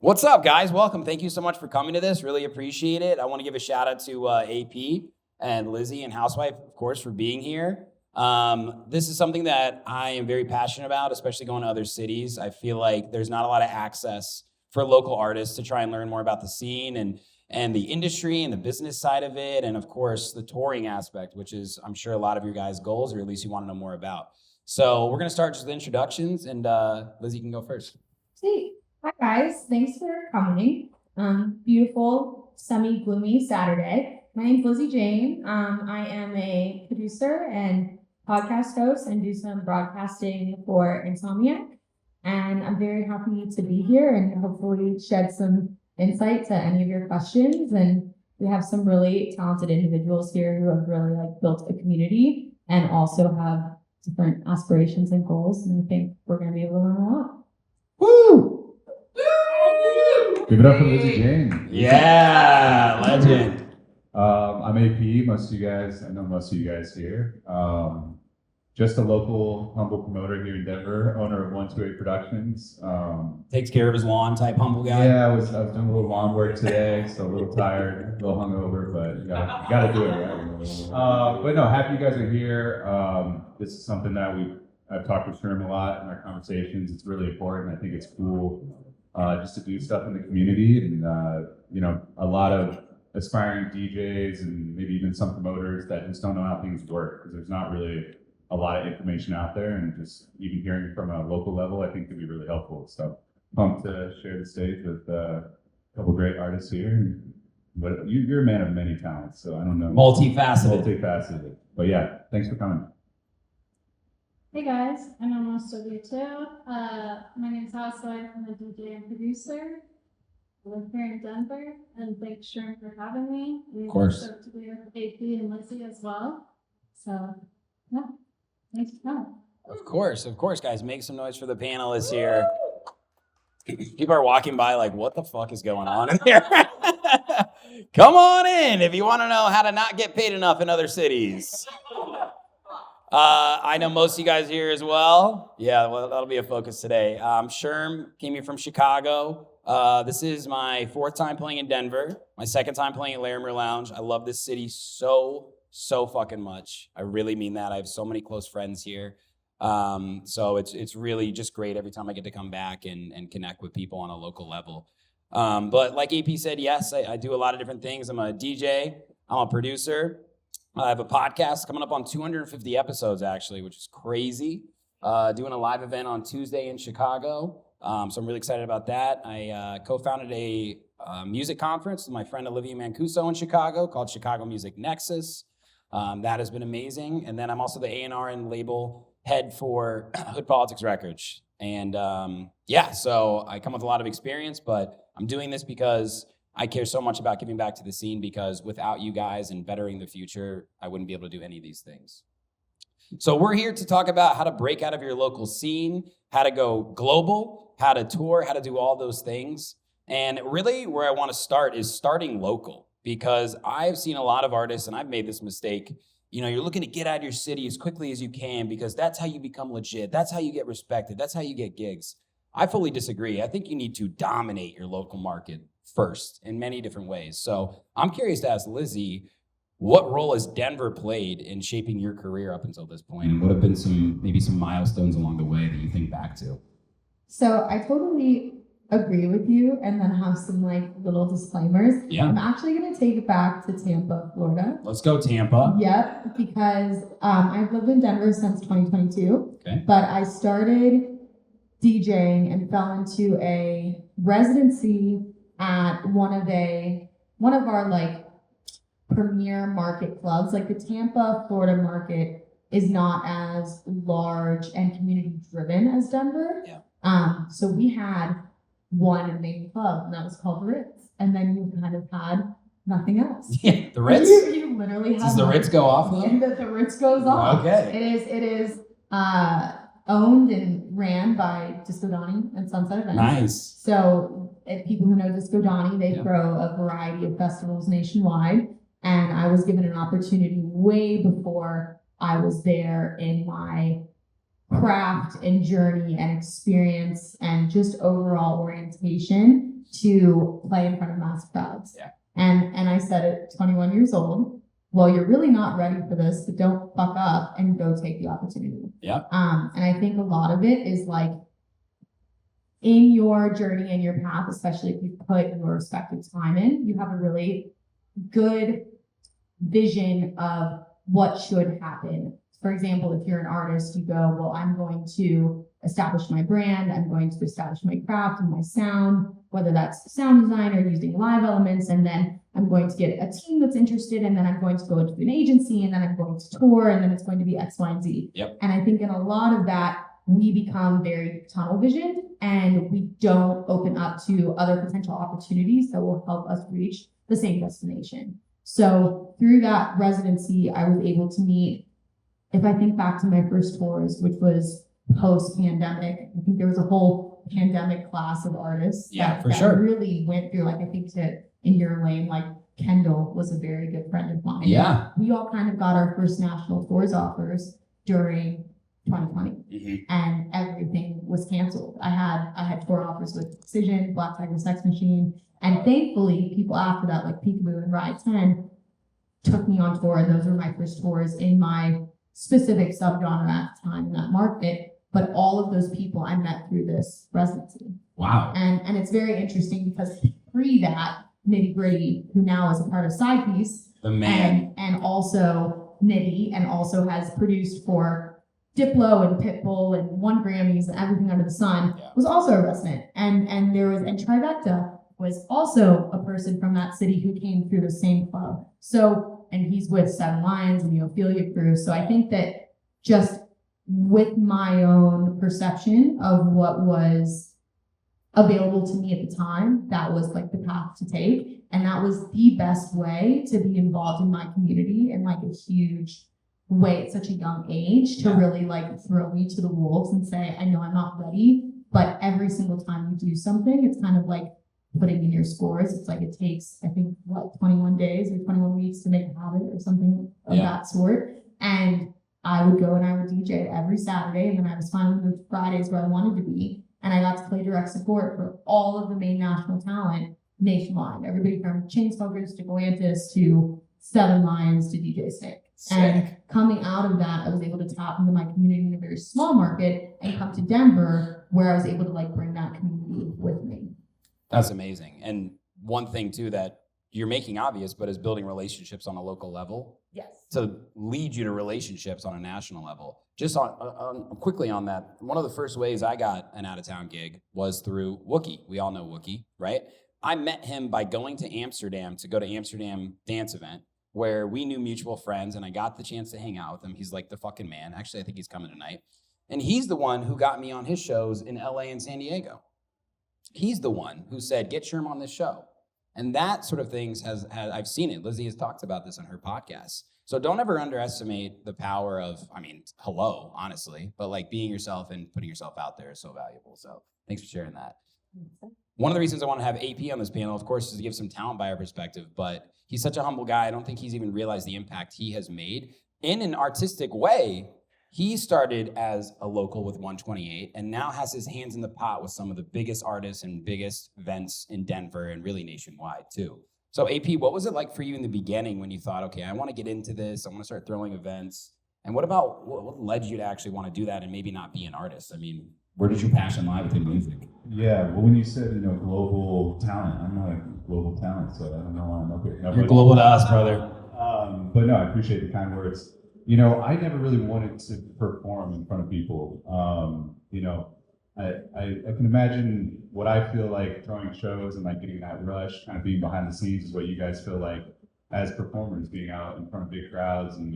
What's up, guys? Welcome. Thank you so much for coming to this. Really appreciate it. I want to give a shout out to AP and Lizzy and Housewife, of course, for being here. This is something that I am very passionate about, especially going to other cities. I feel like there's not a lot of access for local artists to try and learn more about the scene and the industry and the business side of it. And of course, the touring aspect, which is, I'm sure, a lot of your guys' goals, or at least you want to know more about. So we're going to start just with introductions, and Lizzy, you can go first. Sweet. Hi guys, thanks for coming. Beautiful, sunny, gloomy Saturday. My name's Lizzy Jane. I am a producer and podcast host and do some broadcasting for Insomniac. And I'm very happy to be here and hopefully shed some insight to any of your questions. And we have some really talented individuals here who have really built a community and also have different aspirations and goals. And I think we're going to be able to learn a lot. Woo! Give it up for Lizzy Jane. Yeah, legend. I'm AP. I know most of you guys here. Just a local humble promoter here in Denver, owner of 128 Productions. Takes care of his lawn type humble guy. Yeah, I was doing a little lawn work today, so a little tired, a little hungover, but you gotta do it, right? But no, happy you guys are here. This is something that I've talked with Sherm a lot in our conversations. It's really important. I think it's cool just to do stuff in the community, and a lot of aspiring DJs and maybe even some promoters that just don't know how things work because there's not really a lot of information out there, and just even hearing from a local level, I think could be really helpful. So pumped to share the stage with a couple great artists here. But you're a man of many talents, so I don't know. Multifaceted. But yeah, thanks for coming. Hey guys, I know most of you too. My name's Housewife. I'm a DJ and producer. I live here in Denver, and thanks Sherm for having me. Of course. I'm to be with AP and Lizzy as well. So yeah, thanks for coming. Of course, guys. Make some noise for the panelists here. People are walking by like, what the fuck is going on in here? Come on in if you want to know how to not get paid enough in other cities. I know most of you guys here as well. Yeah, well, that'll be a focus today. Sherm came here from Chicago. This is my fourth time playing in Denver, my second time playing at Larimer Lounge. I love this city so fucking much. I really mean that. I have so many close friends here. So it's really just great every time I get to come back and connect with people on a local level. But like AP said, yes, I do a lot of different things. I'm a DJ, I'm a producer. I have a podcast coming up on 250 episodes, actually, which is crazy. Doing a live event on Tuesday in Chicago. So I'm really excited about that. I co-founded a music conference with my friend Olivia Mancuso in Chicago called Chicago Music Nexus. That has been amazing. And then I'm also the A&R and label head for Hood Politics Records. And so I come with a lot of experience, but I'm doing this because I care so much about giving back to the scene, because without you guys and bettering the future, I wouldn't be able to do any of these things. So we're here to talk about how to break out of your local scene, how to go global, how to tour, how to do all those things. And really where I want to start is starting local, because I've seen a lot of artists, and I've made this mistake. You're looking to get out of your city as quickly as you can because that's how you become legit. That's how you get respected. That's how you get gigs. I fully disagree. I think you need to dominate your local market first in many different ways. So I'm curious to ask Lizzy, what role has Denver played in shaping your career up until this point? And what have been some milestones along the way that you think back to? So I totally agree with you, and then have some little disclaimers. Yeah. I'm actually going to take it back to Tampa, Florida. Let's go Tampa. Yep, because I've lived in Denver since 2022. Okay. But I started DJing and fell into a residency at one of our premier market clubs. The Tampa, Florida market is not as large and community driven as Denver. Yeah. So we had one main club, and that was called the Ritz. And then you kind of had nothing else. Yeah, the Ritz? You literally have. Does the Ritz go off though? And the Ritz goes off. Okay. It is owned and ran by Disco Donnie and Sunset Events. Nice. So if people who know Disco Donnie, they throw a variety of festivals nationwide. And I was given an opportunity way before I was there in my craft and journey and experience and just overall orientation to play in front of mass crowds. Yeah. And I said at 21 years old, well, you're really not ready for this, but don't fuck up and go take the opportunity. Yeah. And I think a lot of it is like in your journey and your path, especially if you put your respective time in, you have a really good vision of what should happen. For example, if you're an artist, you go, well, I'm going to establish my brand, I'm going to establish my craft and my sound, whether that's sound design or using live elements, and then I'm going to get a team that's interested, and then I'm going to go into an agency, and then I'm going to tour, and then it's going to be X, Y, and Z. Yep. And I think in a lot of that, we become very tunnel visioned, and we don't open up to other potential opportunities that will help us reach the same destination. So through that residency, I was able to meet, if I think back to my first tours, which was post-pandemic, I think there was a whole pandemic class of artists that really went through, like I think in your lane, like Kendall was a very good friend of mine. Yeah. We all kind of got our first national tours offers during 2020, and everything was canceled. I had tour offers with Decision, Black Tiger Sex Machine, and thankfully people after that, like Peekaboo and Ride 10, took me on tour, and those were my first tours in my specific subgenre at the time in that market. But all of those people I met through this residency. Wow. And it's very interesting because pre that, Nitty Gritty, who now is a part of Side Piece, the man, and also Nitty, and also has produced for Diplo and Pitbull and won Grammys and everything under the sun, was also a resident. And Trivecta was also a person from that city who came through the same club. So, and he's with Seven Lions and the Ophelia Crew. So I think that just with my own perception of what was available to me at the time, that was like the path to take. And that was the best way to be involved in my community in like a huge way at such a young age, to really like throw me to the wolves and say, I know I'm not ready, but every single time you do something, it's kind of like putting in your scores. It's like it takes, I think, 21 days or 21 weeks to make a habit or something of that sort. And I would go and I would DJ every Saturday, and then I was finally moved to Fridays where I wanted to be. And I got to play direct support for all of the main national talent nationwide. Everybody from Chainsmokers to Galantis to Seven Lions to DJ Snake. And coming out of that, I was able to tap into my community in a very small market and come to Denver, where I was able to like bring that community with me. That's amazing. And one thing too that you're making obvious, but is building relationships on a local level. Yes. To lead you to relationships on a national level. Just on quickly on that, one of the first ways I got an out-of-town gig was through Wookie. We all know Wookie, right? I met him by going to Amsterdam to go to Amsterdam dance event where we knew mutual friends, and I got the chance to hang out with him. He's like the fucking man. Actually, I think he's coming tonight. And he's the one who got me on his shows in LA and San Diego. He's the one who said, get Sherm on this show. And that sort of things I've seen it. Lizzy has talked about this on her podcast. So don't ever underestimate the power of, hello, honestly, but like being yourself and putting yourself out there is so valuable. So thanks for sharing that. One of the reasons I want to have AP on this panel, of course, is to give some talent buyer perspective, but he's such a humble guy. I don't think he's even realized the impact he has made in an artistic way. He started as a local with 128 and now has his hands in the pot with some of the biggest artists and biggest events in Denver and really nationwide too. So AP, what was it like for you in the beginning when you thought, okay, I want to get into this, I want to start throwing events? And what led you to actually want to do that and maybe not be an artist? Where did your passion lie within music? Yeah, well, when you said, global talent, I'm not a global talent, so I don't know why I'm up here. You're global to us, brother. But no, I appreciate the kind words. I never really wanted to perform in front of people. I can imagine what I feel like throwing shows and like getting that rush, kind of being behind the scenes is what you guys feel like as performers, being out in front of big crowds and,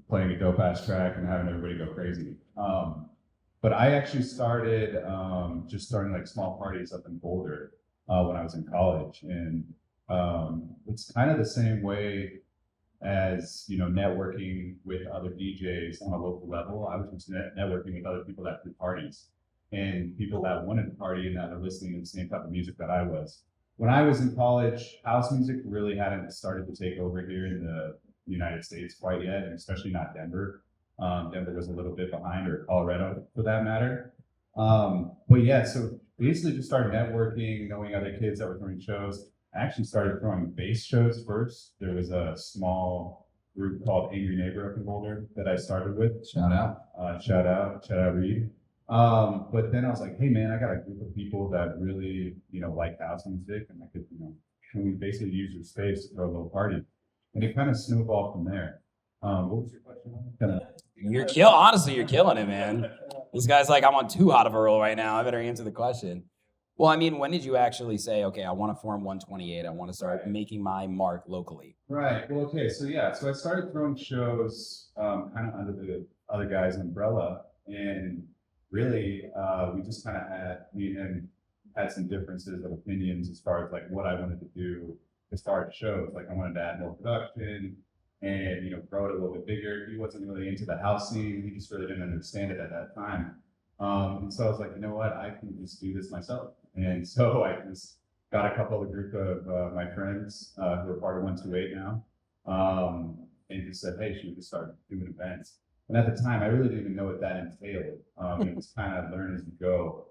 playing a dope ass track and having everybody go crazy. But I actually started just starting like small parties up in Boulder when I was in college. And it's kind of the same way as, networking with other DJs on a local level. I was just networking with other people that threw parties and people that wanted to party and that are listening to the same type of music that I was. When I was in college, house music really hadn't started to take over here in the United States quite yet, and especially not Denver. Denver was a little bit behind, or Colorado for that matter. But yeah, so basically just started networking, knowing other kids that were throwing shows. I actually started throwing bass shows first. There was a small group called Angry Neighbor up in Boulder that I started with. Shout out. Shout out Reed. But then I was like, hey man, I got a group of people that really, like house music, and I could, can we basically use your space to throw a little party? And it kind of snowballed from there. What was your question? Honestly, you're killing it, man. This guy's like, I'm on too hot of a roll right now. I better answer the question. Well, I mean, when did you actually say, okay, I want to form 128. I want to start making my mark locally? Right. Well, okay. So I started throwing shows kind of under the other guy's umbrella, and really, we just kind of had some differences of opinions as far as like what I wanted to do as far as shows. Like I wanted to add more production and grow it a little bit bigger. He wasn't really into the house scene. He just really didn't understand it at that time. And so I was like, you know what? I can just do this myself. And so I just got a couple of group of my friends who are part of 128 now, and just said, hey, should we just start doing events? And at the time, I really didn't even know what that entailed. It was kind of learn as you go.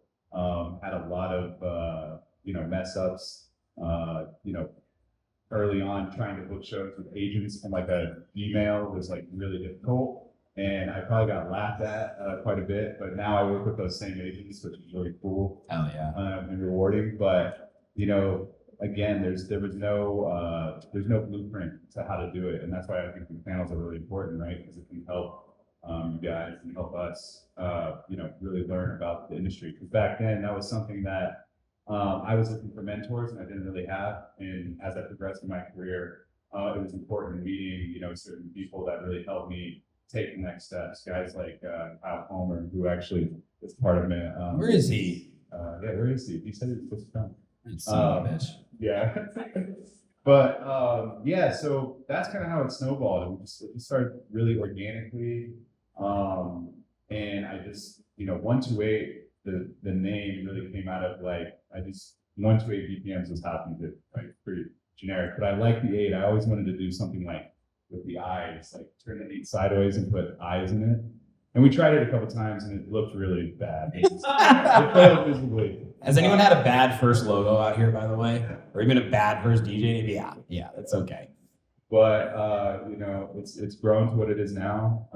Had a lot of mess ups. Early on, trying to book shows with agents from like a Gmail was like really difficult. And I probably got laughed at quite a bit, but now I work with those same agents, which is really cool. Hell yeah. And rewarding. But again, there's no blueprint to how to do it, and that's why I think the panels are really important, right? Because it can help you guys and help us, really learn about the industry. Because back then, that was something that I was looking for mentors, and I didn't really have. And as I progressed in my career, it was important meeting, certain people that really helped me take the next steps. Guys like Kyle Palmer, who actually is part of me. Where is he? Where is he? He said he was supposed to come. Son of a bitch. Yeah. But so that's kind of how it snowballed. It started really organically. And I just, 128, the name really came out of 128 BPMs was house music, right? Pretty generic. But I like the 8. I always wanted to do something like with the eyes, like turn the 8 sideways and put eyes in it. And we tried it a couple times and it looked really bad. It failed miserably. Has anyone had a bad first logo out here, by the way? Or even a bad first DJ? Yeah, that's okay. But, it's grown to what it is now.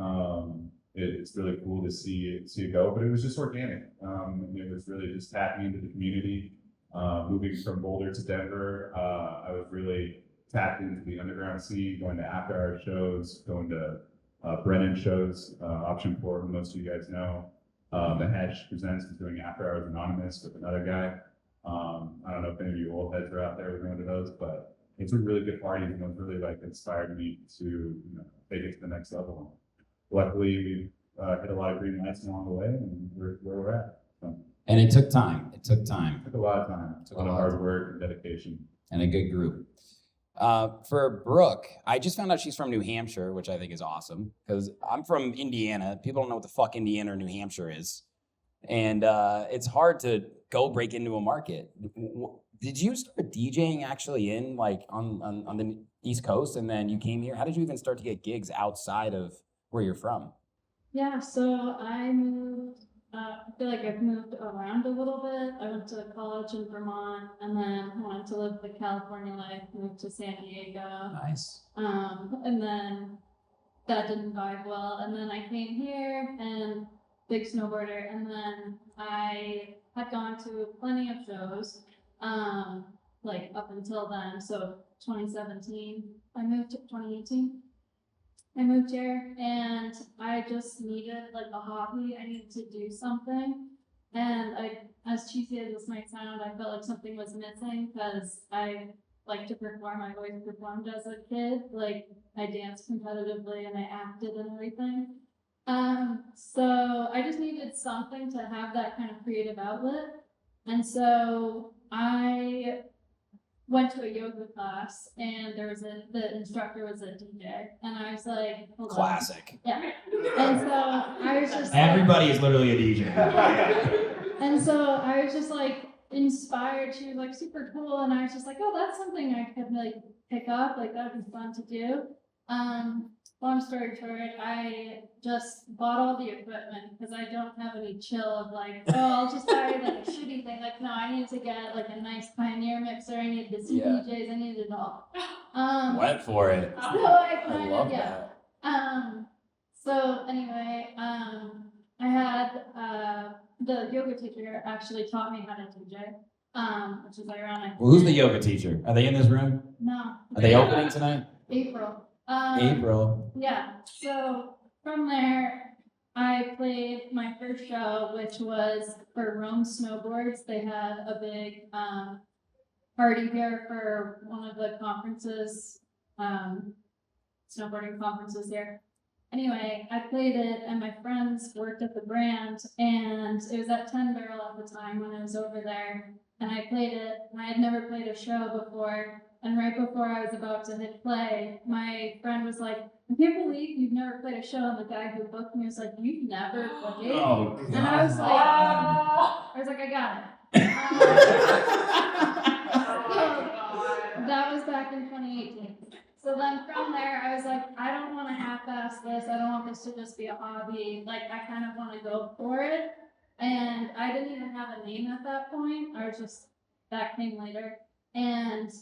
It's really cool to see it go, but it was just organic. It was really just tapping into the community. Moving from Boulder to Denver, I was really tapped into the underground scene, going to after-hour shows, going to Brennan shows, Option 4, who most of you guys know. The Hedge Presents is doing After Hours Anonymous with another guy. I don't know if any of you old heads are out there going to those, but it's a really good party, and it was really inspired me to take it to the next level. Luckily, we've hit a lot of green lights along the way, and we're where we're at. So, and it took time. It took time. It took a lot of time. A lot of hard work and dedication. And a good group. For Brooke, I just found out she's from New Hampshire, which I think is awesome because I'm from Indiana. People don't know what the fuck Indiana or New Hampshire is. And it's hard to go break into a market. Did you start DJing actually on the East Coast and then you came here? How did you even start to get gigs outside of where you're from? Yeah, so I moved, I feel like I've moved around a little bit. I went to college in Vermont and then wanted to live the California life, moved to San Diego. Nice. And then that didn't vibe well. And then I came here and big snowboarder. And then I had gone to plenty of shows, up until then. So 2017, I moved to 2018. I moved here and I just needed a hobby. I needed to do something. And as cheesy as this might sound, I felt like something was missing because I like to perform. I always performed as a kid. I danced competitively and I acted and everything. So I just needed something to have that kind of creative outlet. And so I went to a yoga class and the instructor was a DJ and I was like, hold Classic. on. Yeah. And so I was just Everybody is literally a DJ. and so I was just inspired. She was super cool and I was just oh, that's something I could pick up. That would be fun to do. long story short, I just bought all the equipment because I don't have any chill of like, oh, I'll just buy like a shitty thing. Like, no, I need to get like a nice Pioneer mixer. I need the CDJs. I need it all. Went for it. So I love yeah. that. So anyway, I had the yoga teacher actually taught me how to DJ, which is ironic. Well, who's the yoga teacher? Are they in this room? No. Are they opening tonight? April. April. Yeah. So from there, I played my first show, which was for Rome Snowboards. They had a big party here for one of the conferences, snowboarding conferences here. Anyway, I played it, and my friends worked at the brand, and it was at 10 Barrel at the time when I was over there, and I played it, and I had never played a show before, and right before I was about to hit play, my friend was like, I can't believe you've never played a show, and the guy who booked me was like, you've never played? Oh, God. And I was like, I got it. So, that was back in 2018. So then from there, I was like, I don't want to half-ass this. I don't want this to just be a hobby. Like, I kind of want to go for it. And I didn't even have a name at that point. I was just, that came later. And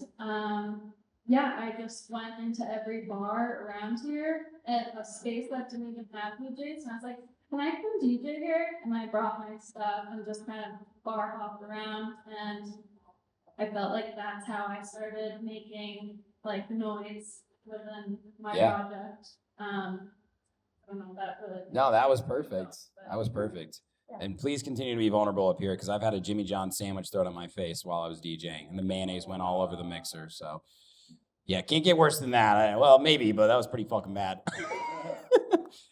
yeah, I just went into every bar around here at a space that didn't even have DJs. And I was like, can I come DJ here? And I brought my stuff and just kind of bar hopped around. And I felt like that's how I started making like noise within my project. I don't know that really. No, that was perfect. That was perfect. Yeah. And please continue to be vulnerable up here because I've had a Jimmy John sandwich thrown on my face while I was DJing, and the mayonnaise went all over the mixer. So, yeah, can't get worse than that. Well, maybe, but that was pretty fucking bad.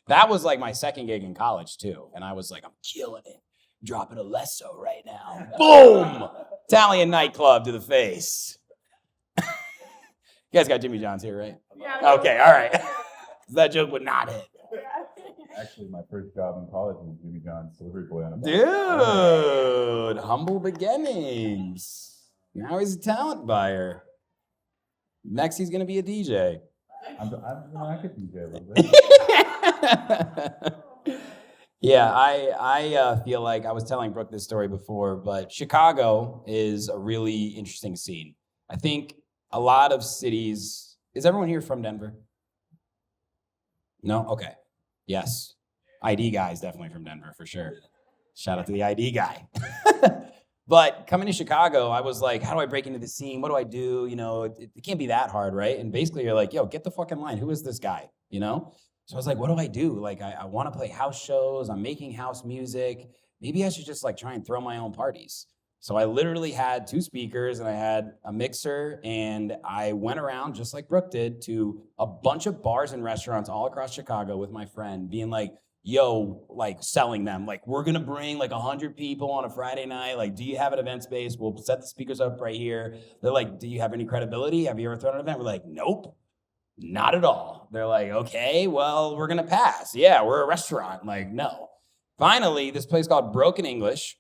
That was like my second gig in college too, and I was like, I'm killing it, dropping a lesso right now. Boom! Italian nightclub to the face. You guys got Jimmy John's here, right? Yeah. Okay, all right. That joke would not hit. Actually, my first job in college was Jimmy John's delivery boy on a bus. Dude, humble beginnings. Now he's a talent buyer. Next, he's gonna be a DJ. I could DJ a little bit. Yeah, I feel like I was telling Brooke this story before, but Chicago is a really interesting scene. I think a lot of cities. Is everyone here from Denver? No? Okay. Yes. ID guy is definitely from Denver for sure. Shout out to the ID guy. But coming to Chicago, I was like, how do I break into the scene? What do I do? You know, it can't be that hard, right? And basically you're like, yo, get the fucking line. Who is this guy? You know? So I was like, what do I do? Like, I want to play house shows. I'm making house music. Maybe I should just like try and throw my own parties. So I literally had 2 speakers and I had a mixer and I went around just like Brooke did to a bunch of bars and restaurants all across Chicago with my friend being like, yo, like selling them. Like, we're going to bring like 100 people on a Friday night. Like, do you have an event space? We'll set the speakers up right here. They're like, do you have any credibility? Have you ever thrown an event? We're like, nope, not at all. They're like, okay, well, we're going to pass. Yeah, we're a restaurant. Like, no. Finally, this place called Broken English,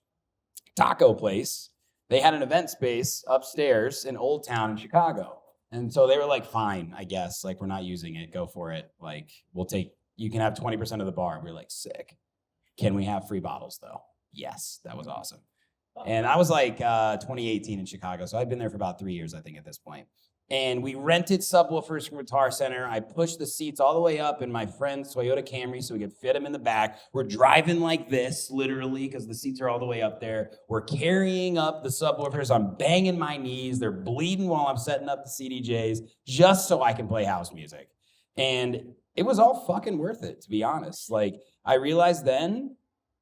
taco place, they had an event space upstairs in Old Town in Chicago. And so they were like, fine, I guess. Like, we're not using it. Go for it. Like, you can have 20% of the bar. We were like, sick. Can we have free bottles, though? Yes, that was awesome. And I was like 2018 in Chicago. So I'd been there for about 3 years, I think, at this point. And we rented subwoofers from Guitar Center. I pushed the seats all the way up in my friend's Toyota Camry so we could fit them in the back. We're driving like this, literally, because the seats are all the way up there. We're carrying up the subwoofers. I'm banging my knees. They're bleeding while I'm setting up the CDJs just so I can play house music. And it was all fucking worth it, to be honest. Like, I realized then,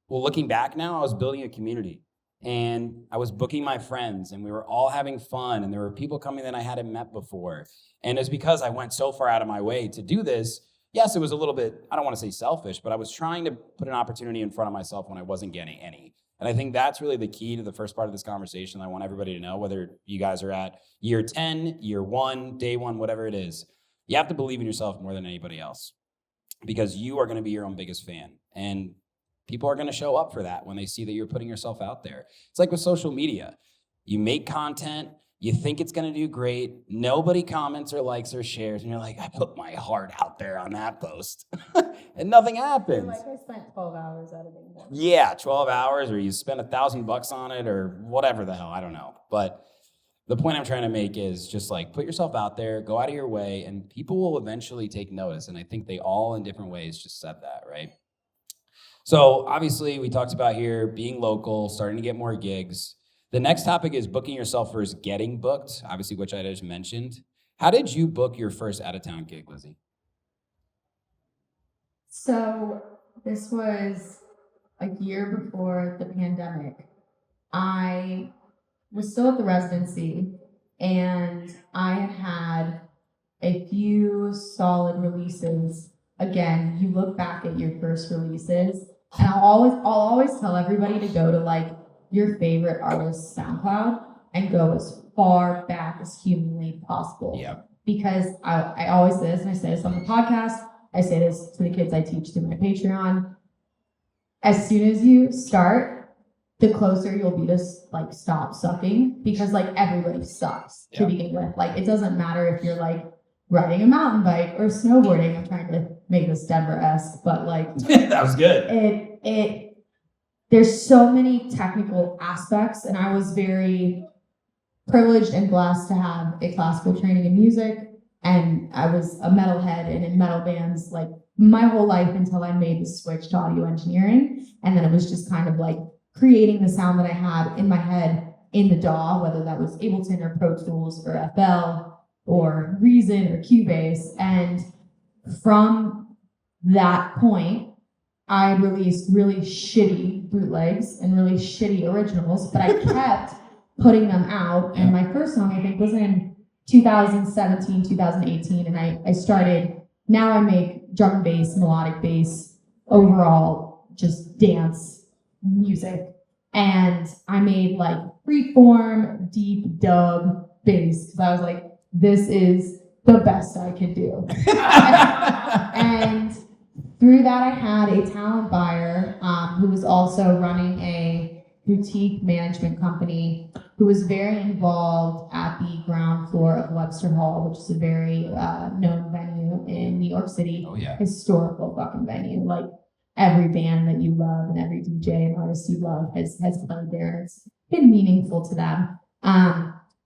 well, looking back now, I was building a community. And I was booking my friends, and we were all having fun, and there were people coming that I hadn't met before. And it's because I went so far out of my way to do this. Yes, it was a little bit, I don't want to say selfish, but I was trying to put an opportunity in front of myself when I wasn't getting any. And I think that's really the key to the first part of this conversation. I want everybody to know, whether you guys are at year 10, year 1, day 1, whatever it is, you have to believe in yourself more than anybody else, because you are going to be your own biggest fan. And people are going to show up for that when they see that you're putting yourself out there. It's like with social media. You make content, You think it's going to do great. Nobody comments or likes or shares. And you're like, I put my heart out there on that post. And nothing happens. Like I spent 12 hours editing that. Yeah, 12 hours, or you spend $1,000 on it, or whatever the hell. I don't know. But the point I'm trying to make is just like put yourself out there, go out of your way, and people will eventually take notice. And I think they all in different ways just said that, right? So obviously we talked about here being local, starting to get more gigs. The next topic is booking yourself versus getting booked, obviously, which I just mentioned. How did you book your first out-of-town gig, Lizzy? So this was a year before the pandemic. I was still at the residency, and I had a few solid releases. Again, you look back at your first releases, and I'll always tell everybody to go to like your favorite artist's SoundCloud and go as far back as humanly possible. Yeah. Because I always say this, and I say this on the podcast, I say this to the kids I teach through my Patreon. As soon as you start, the closer you'll be to like stop sucking, because like everybody sucks to begin with. Like it doesn't matter if you're like riding a mountain bike or snowboarding. I'm trying to make this Denver-esque, but like that was good. There's so many technical aspects, and I was very privileged and blessed to have a classical training in music, and I was a metalhead and in metal bands like my whole life until I made the switch to audio engineering, and then it was just kind of like creating the sound that I had in my head in the DAW, whether that was Ableton or Pro Tools or FL or Reason or Cubase, and from that point, I released really shitty bootlegs and really shitty originals, but I kept putting them out. And my first song, I think, was in 2017, 2018. And I started, now I make drum and bass, melodic bass, overall just dance music. And I made like freeform, deep dub bass, because I was like, this is the best I could do. And through that, I had a talent buyer who was also running a boutique management company, who was very involved at the ground floor of Webster Hall, which is a very known venue in New York City. Oh, yeah. Historical fucking venue. Like every band that you love and every DJ and artist you love has played there. It's been meaningful to them.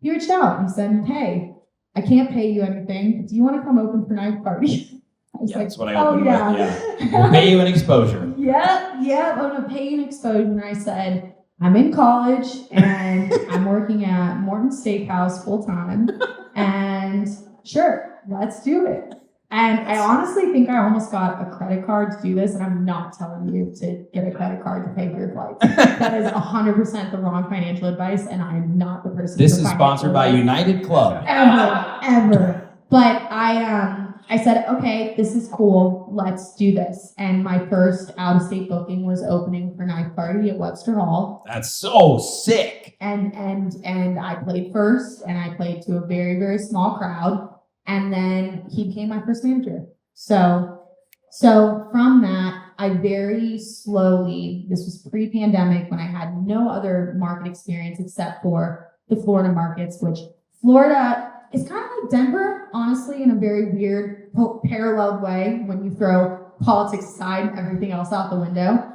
He reached out and said, hey, I can't pay you anything, but do you want to come open for Night Party? I was That's what I oh, opened yeah. with. Yeah. We'll pay you an exposure. Yeah, I'm gonna pay you an exposure. And I said, I'm in college and I'm working at Morton Steakhouse full time. And sure, let's do it. And I honestly think I almost got a credit card to do this, and I'm not telling you to get a credit card to pay for your flights. That is 100% the wrong financial advice, and I'm not the person. This is sponsored by United Club. Ever. But I said, okay, this is cool. Let's do this. And my first out-of-state booking was opening for Night Party at Webster Hall. That's so sick. And I played first, and I played to a very, very small crowd. And then he became my first manager. So from that, I very slowly, this was pre-pandemic when I had no other market experience except for the Florida markets, which Florida is kind of like Denver, honestly, in a very weird paralleled way. When you throw politics aside and everything else out the window,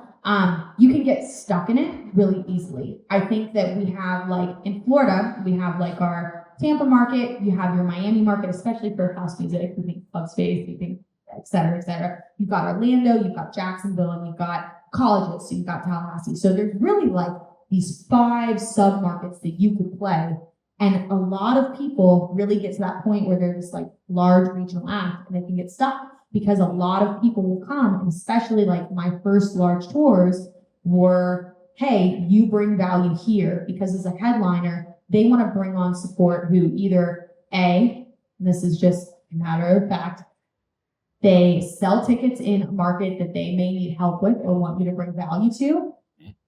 you can get stuck in it really easily. I think that we have, like, in Florida, we have like our Tampa market, you have your Miami market, especially for house music. You think Club Space, you think et cetera, et cetera. You've got Orlando, you've got Jacksonville, and you've got colleges, so you've got Tallahassee. So there's really like these 5 sub-markets that you could play. And a lot of people really get to that point where they're just like large regional act, and they can get stuck because a lot of people will come, and especially like my first large tours were, hey, you bring value here, because as a headliner, they want to bring on support who either A, this is just a matter of fact, they sell tickets in a market that they may need help with or want you to bring value to.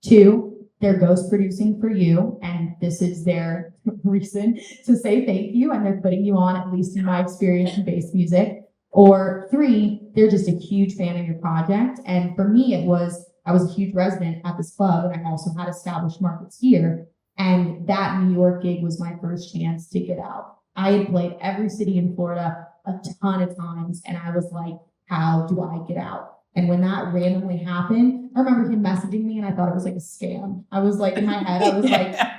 2, they're ghost producing for you, and this is their reason to say thank you, and they're putting you on, at least in my experience, in bass music. Or 3, they're just a huge fan of your project. And for me, I was a huge resident at this club, and I also had established markets here. And that New York gig was my first chance to get out. I had played every city in Florida a ton of times, and I was like, how do I get out? And when that randomly happened, I remember him messaging me and I thought it was like a scam. I was like, in my head,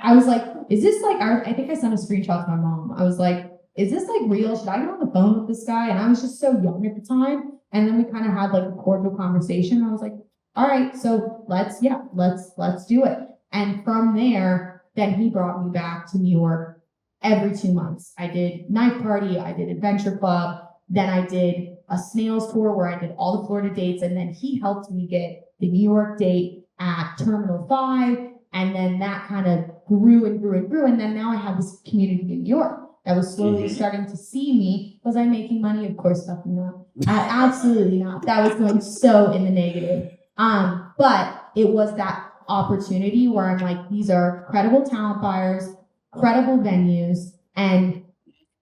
I was like, is this like, I think I sent a screenshot to my mom. I was like, is this like real? Should I get on the phone with this guy? And I was just so young at the time. And then we kind of had like a cordial conversation. I was like, all right, so let's do it. And from there, then he brought me back to New York every 2 months. I did Night Party, I did Adventure Club, then I did a Snails tour where I did all the Florida dates, and then he helped me get the New York date at Terminal 5, and then that kind of grew and grew and grew, and then now I have this community in New York that was slowly starting to see me. Was I making money? Of course, fucking not. Absolutely not. That was going so in the negative. But it was that opportunity where I'm like, these are credible talent buyers, credible venues, and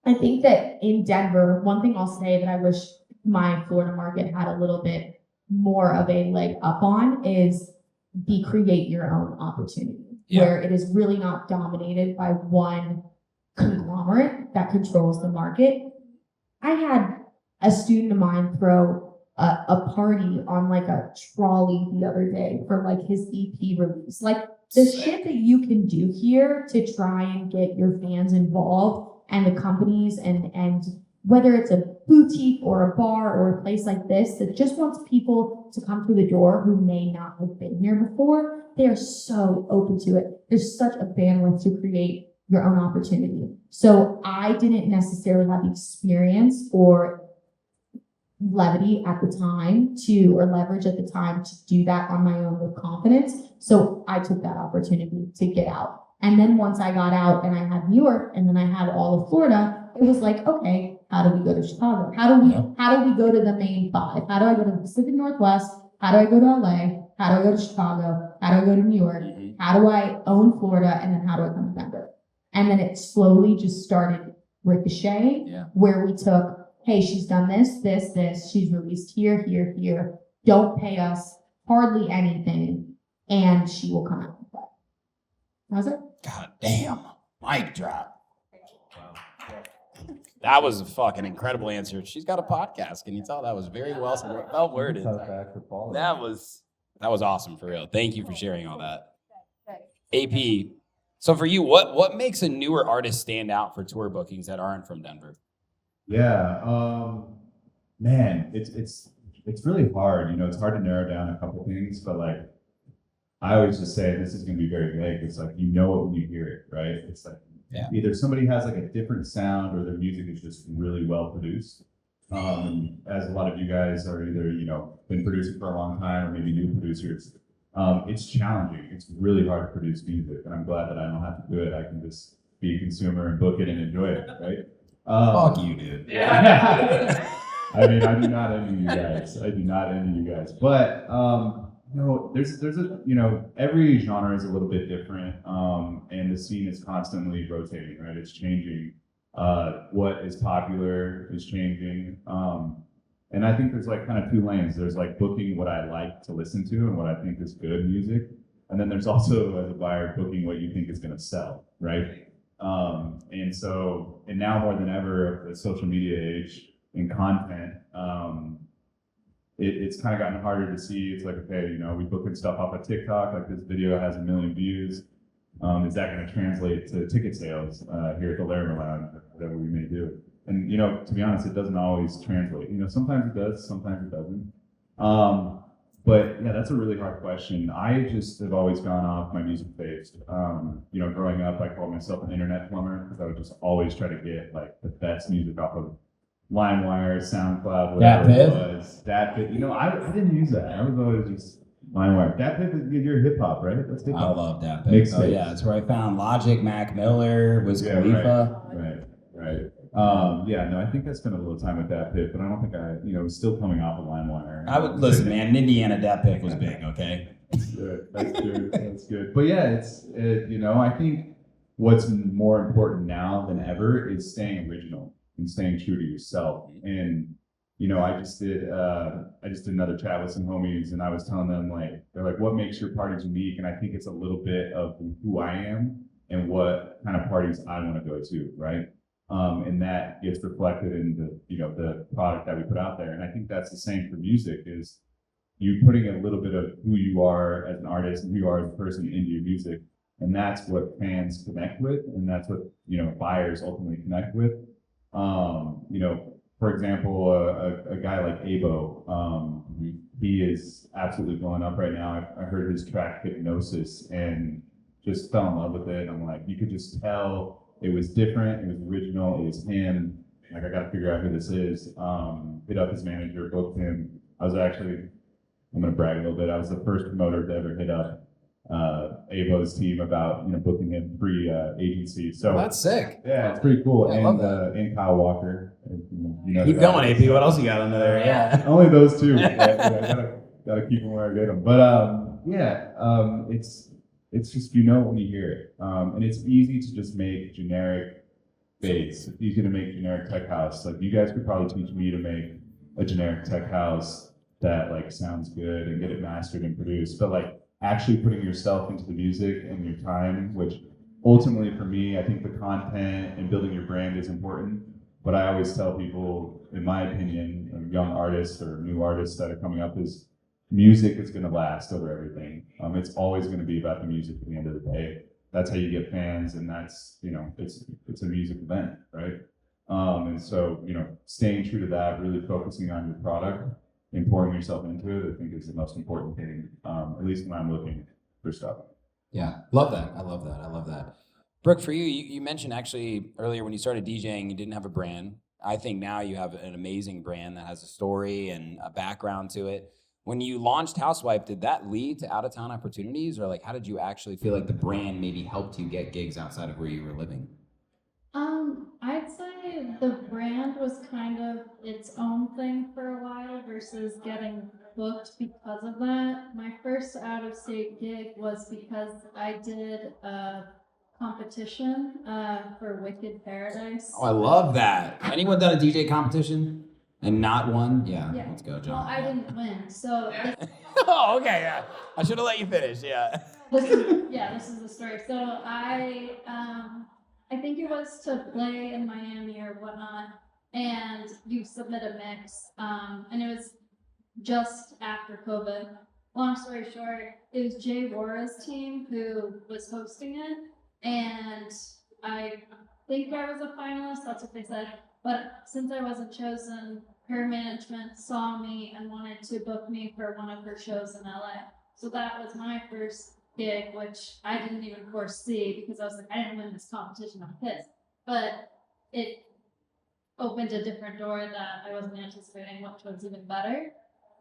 I think that in Denver, one thing I'll say that I wish my Florida market had a little bit more of a leg up on is the create your own opportunity, where it is really not dominated by one conglomerate that controls the market. I had a student of mine throw a party on like a trolley the other day for like his EP release. Like the shit that you can do here to try and get your fans involved and the companies and whether it's a boutique or a bar or a place like this that just wants people to come through the door who may not have been here before, they are so open to it. There's such a bandwidth to create your own opportunity. So I didn't necessarily have the experience or levity at the time or leverage at the time to do that on my own with confidence. So I took that opportunity to get out. And then once I got out and I had New York and then I had all of Florida, it was like, okay, how do we go to Chicago? How do we go to the main five? How do I go to the Pacific Northwest? How do I go to LA? How do I go to Chicago? How do I go to New York? How do I own Florida? And then how do I come to Denver? And then it slowly just started ricocheting where we took, hey, she's done this. She's released here. Don't pay us hardly anything, and she will come out and play. How's it? God damn. Mic drop. That was a fucking incredible answer. She's got a podcast. Can you tell? That was very well worded. That was awesome for real. Thank you for sharing all that. AP. So for you, what makes a newer artist stand out for tour bookings that aren't from Denver? Yeah, man, it's really hard. You know, it's hard to narrow down a couple things, but like I always just say, this is going to be very vague. It's like, you know it when you hear it, right? It's like either somebody has like a different sound or their music is just really well produced. As a lot of you guys are either, you know, been producing for a long time or maybe new producers, it's challenging. It's really hard to produce music, and I'm glad that I don't have to do it. I can just be a consumer and book it and enjoy it, right? Fuck you, dude. I mean, I do not envy you guys. But there's a, you know, every genre is a little bit different, and the scene is constantly rotating, right? It's changing. What is popular is changing. And I think there's like kind of two lanes. There's like booking what I like to listen to and what I think is good music. And then there's also, as a buyer, booking what you think is going to sell, right? And now more than ever, the social media age and content, it's kind of gotten harder to see. It's like, okay, you know, we booking stuff off of TikTok, like this video has 1 million views. Is that going to translate to ticket sales here at the Larimer Lounge, whatever we may do? And, you know, to be honest, it doesn't always translate. You know, sometimes it does, sometimes it doesn't. But yeah, that's a really hard question. I just have always gone off my music taste. You know, growing up, I called myself an internet plumber because I would just always try to get like the best music off of LimeWire, SoundCloud, whatever it was. DatPiff. You know, I didn't use that. I was always just LimeWire. DatPiff is your hip hop, right? That's hip hop. I love DatPiff. Oh yeah, that's where I found Logic, Mac Miller, Wiz Khalifa. Right. I think I spent a little time with DatPiff, but I don't think it's still coming off of LimeWire. I would listen, man. In Indiana, DatPiff was big. Okay. That's good. But yeah, I think what's more important now than ever is staying original and staying true to yourself. And I just did another chat with some homies, and I was telling them they're like, what makes your parties unique? And I think it's a little bit of who I am and what kind of parties I want to go to, right? And that gets reflected in the product that we put out there. And I think that's the same for music, is you putting a little bit of who you are as an artist and who you are as a person into your music. And that's what fans connect with, and that's what, buyers ultimately connect with. For example, a guy like Abo, he is absolutely blowing up right now. I heard his track Hypnosis and just fell in love with it. I'm like, you could just tell it was different, it was original, it was him. Like, I got to figure out who this is. Hit up his manager, booked him. I'm going to brag a little bit. I was the first promoter to ever hit up Abo's team about booking him free agency. So That's sick. yeah, it's pretty cool. Yeah, I love that. And Kyle Walker. Keep going, AP. What else you got under there? Yeah. Only those two. I gotta keep them where I get them. But it's just when you hear it, and it's easy to just make generic bass. It's easy to make generic tech house. Like, you guys could probably teach me to make a generic tech house that like sounds good and get it mastered and produced. But like, actually putting yourself into the music and your time, which ultimately for me, I think the content and building your brand is important. But I always tell people, in my opinion, young artists or new artists that are coming up, is music is going to last over everything. It's always going to be about the music at the end of the day. That's how you get fans, and that's, it's a music event, right? And so, staying true to that, really focusing on your product and pouring yourself into it, I think is the most important thing, at least when I'm looking for stuff. Yeah, love that. I love that. Brooke, for you mentioned actually earlier when you started DJing, you didn't have a brand. I think now you have an amazing brand that has a story and a background to it. When you launched Housewife, did that lead to out-of-town opportunities, or like, how did you actually feel like the brand maybe helped you get gigs outside of where you were living? I'd say the brand was kind of its own thing for a while versus getting booked because of that. My first out-of-state gig was because I did a competition for Wicked Paradise. Oh, I love that. Anyone done a DJ competition and not won? Yeah. Let's go, John. Well, I didn't win, so. Oh, okay, yeah. I should have let you finish, yeah. This is the story. So I think it was to play in Miami or whatnot, and you submit a mix, and it was just after COVID. Long story short, it was Jay Wora's team who was hosting it, and I think I was a finalist, that's what they said, but since I wasn't chosen, her management saw me and wanted to book me for one of her shows in LA. So that was my first gig, which I didn't even foresee because I was like, I didn't win this competition, I'm pissed. But it opened a different door that I wasn't anticipating, which was even better.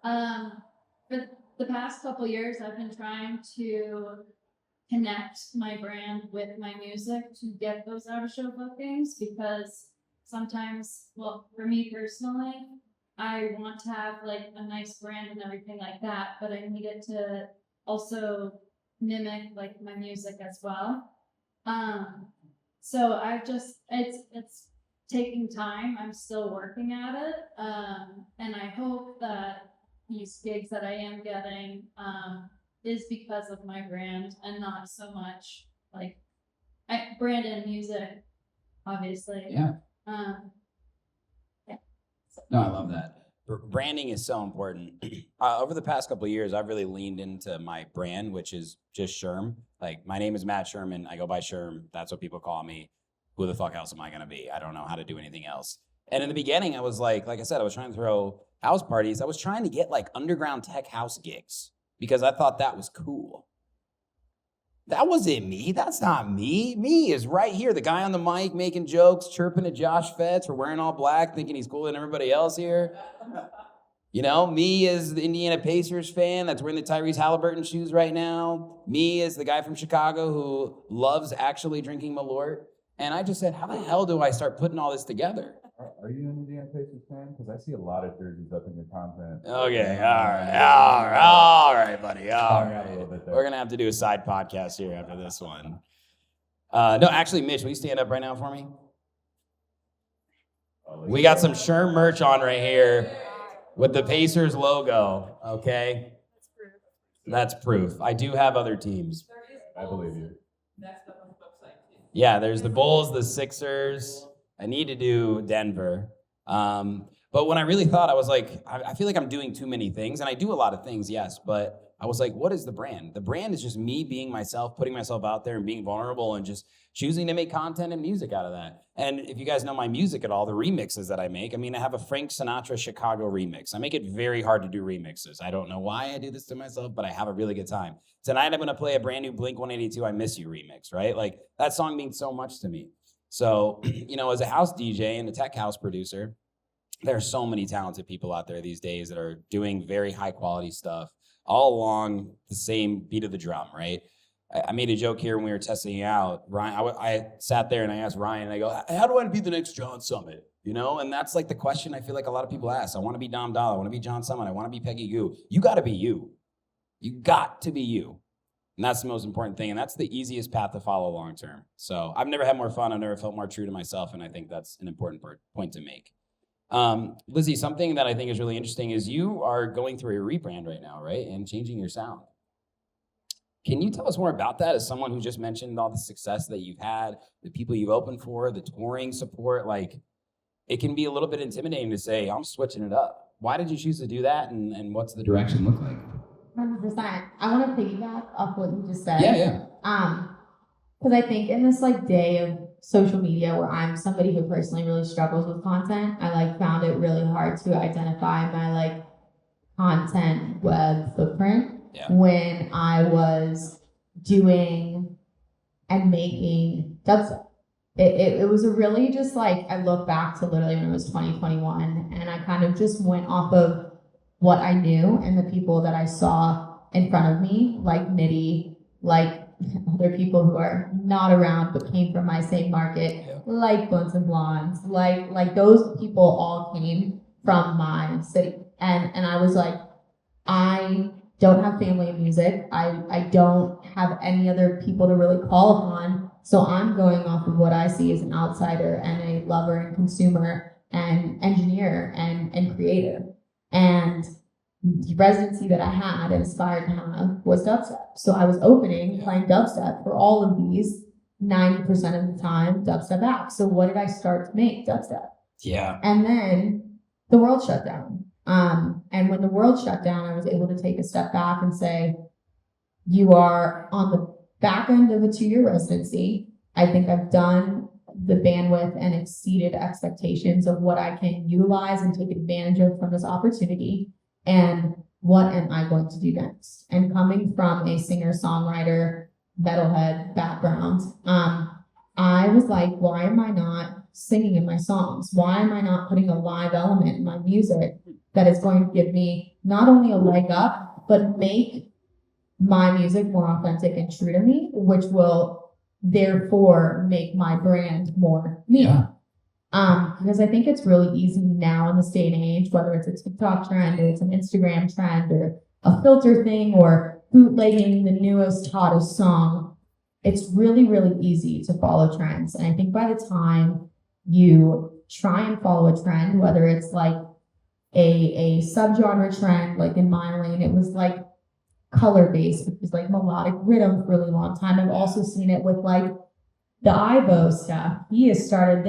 For the past couple years, I've been trying to connect my brand with my music to get those out-of-show bookings, because sometimes, well, for me personally, I want to have like a nice brand and everything like that, but I need it to also mimic like my music as well. So it's taking time. I'm still working at it. And I hope that these gigs that I am getting is because of my brand and not so much like brand and music, obviously. Yeah. No, I love that. Branding is so important. Over the past couple of years, I've really leaned into my brand, which is just Sherm. Like, my name is Matt Sherman. I go by Sherm. That's what people call me. Who the fuck else am I going to be? I don't know how to do anything else. And in the beginning, I was like I said, I was trying to throw house parties. I was trying to get like underground tech house gigs because I thought that was cool. That wasn't me. That's not me. Me is right here. The guy on the mic making jokes, chirping at Josh Fetz for wearing all black, thinking he's cooler than everybody else here. Me is the Indiana Pacers fan that's wearing the Tyrese Halliburton shoes right now. Me is the guy from Chicago who loves actually drinking Malort. And I just said, how the hell do I start putting all this together? Are you an Indiana Pacers fan? Because I see a lot of jerseys up in your content. Okay, all right, buddy, all right. A little bit there. We're going to have to do a side podcast here after this one. No, actually, Mitch, will you stand up right now for me? We got some Sherm merch on right here with the Pacers logo, okay? That's proof. I do have other teams. I believe you. Yeah, there's the Bulls, the Sixers. I need to do Denver. But when I really thought, I was like, I feel like I'm doing too many things. And I do a lot of things, yes. But I was like, what is the brand? The brand is just me being myself, putting myself out there and being vulnerable and just choosing to make content and music out of that. And if you guys know my music at all, the remixes that I make, I mean, I have a Frank Sinatra Chicago remix. I make it very hard to do remixes. I don't know why I do this to myself, but I have a really good time. Tonight, I'm going to play a brand new Blink-182 I Miss You remix, right? Like, that song means so much to me. So, as a house DJ and a tech house producer, there are so many talented people out there these days that are doing very high quality stuff all along the same beat of the drum, right? I made a joke here when we were testing it out. Ryan, I sat there and I asked Ryan, and I go, how do I be the next John Summit? And that's like the question I feel like a lot of people ask. I want to be Dom Doll. I want to be John Summit. I want to be Peggy Goo. You got to be you. You got to be you. And that's the most important thing. And that's the easiest path to follow long term. So I've never had more fun. I've never felt more true to myself. And I think that's an important point to make. Lizzy, something that I think is really interesting is you are going through a rebrand right now, right? And changing your sound. Can you tell us more about that as someone who just mentioned all the success that you've had, the people you've opened for, the touring support? Like, it can be a little bit intimidating to say, I'm switching it up. Why did you choose to do that? And what's the direction look like? 100%. I want to piggyback off what you just said. Yeah. Because I think in this day of social media where I'm somebody who personally really struggles with content, I found it really hard to identify my content web footprint when I was doing and making dubstep. It was a really just I look back to literally when it was 2021 and I kind of just went off of what I knew and the people that I saw in front of me, like Nitty, like other people who are not around but came from my same market, like Blunts and Blondes, like those people all came from my city. And I was like, I don't have family in music. I don't have any other people to really call upon. So I'm going off of what I see as an outsider and a lover and consumer and engineer and creator. And the residency that I had and aspired to have was dubstep. So I was opening, playing dubstep for all of these 90% of the time dubstep acts. So what did I start to make? Dubstep. Yeah. And then the world shut down. And when the world shut down, I was able to take a step back and say, you are on the back end of a 2-year residency. I think I've done the bandwidth and exceeded expectations of what I can utilize and take advantage of from this opportunity. And what am I going to do next? And coming from a singer-songwriter, metalhead background, I was like, why am I not singing in my songs? Why am I not putting a live element in my music that is going to give me not only a leg up, but make my music more authentic and true to me, which will therefore make my brand more me. Yeah. Because I think it's really easy now in this day and age, whether it's a TikTok trend or it's an Instagram trend or a filter thing or bootlegging the newest, hottest song, it's really, really easy to follow trends. And I think by the time you try and follow a trend, whether it's a subgenre trend, like in my lane, it was color-based, which was melodic rhythm for a really long time. I've also seen it with the Ivo stuff. He has started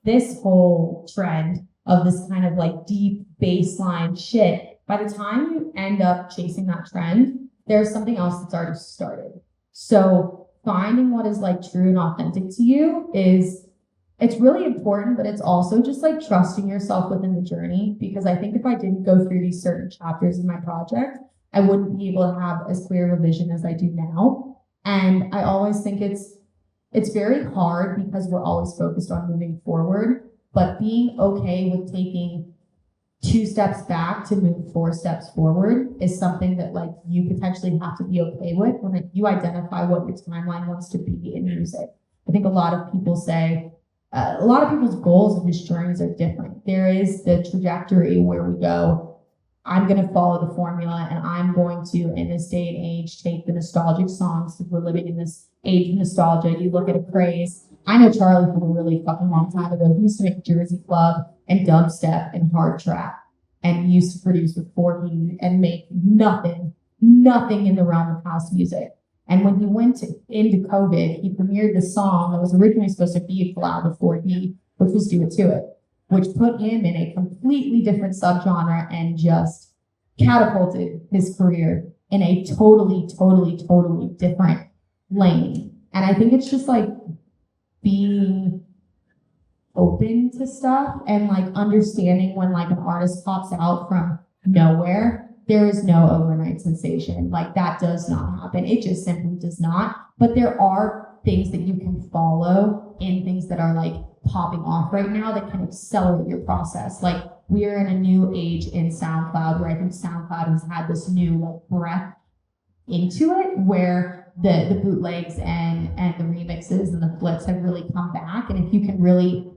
this whole trend of this kind of deep baseline shit. By the time you end up chasing that trend, there's something else that's already started. So finding what is true and authentic to you it's really important, but it's also just trusting yourself within the journey. Because I think if I didn't go through these certain chapters in my project, I wouldn't be able to have as clear of a vision as I do now. And I always think it's very hard because we're always focused on moving forward, but being okay with taking 2 steps back to move 4 steps forward is something that you potentially have to be okay with when you identify what your timeline wants to be in music. I think a lot of people say, a lot of people's goals and just journeys are different. There is the trajectory where we go, I'm going to follow the formula and I'm going to, in this day and age, take the nostalgic songs because we're living in this age of nostalgia. You look at a craze. I know Charlie from a really fucking long time ago. He used to make Jersey Club and dubstep and hard trap. And he used to produce with 4 and make nothing in the realm of house music. And when he went into COVID, he premiered the song that was originally supposed to be a collab before which was Do It To It, which put him in a completely different subgenre and just catapulted his career in a totally, totally, totally different lane. And I think it's just like being open to stuff and like understanding when like an artist pops out from nowhere, there is no overnight sensation. Like that does not happen. It just simply does not. But there are things that you can follow in things that are like popping off right now that can accelerate your process. Like we are in a new age in SoundCloud where I think SoundCloud has had this new like breath into it where the bootlegs and the remixes and the flips have really come back. And if you can really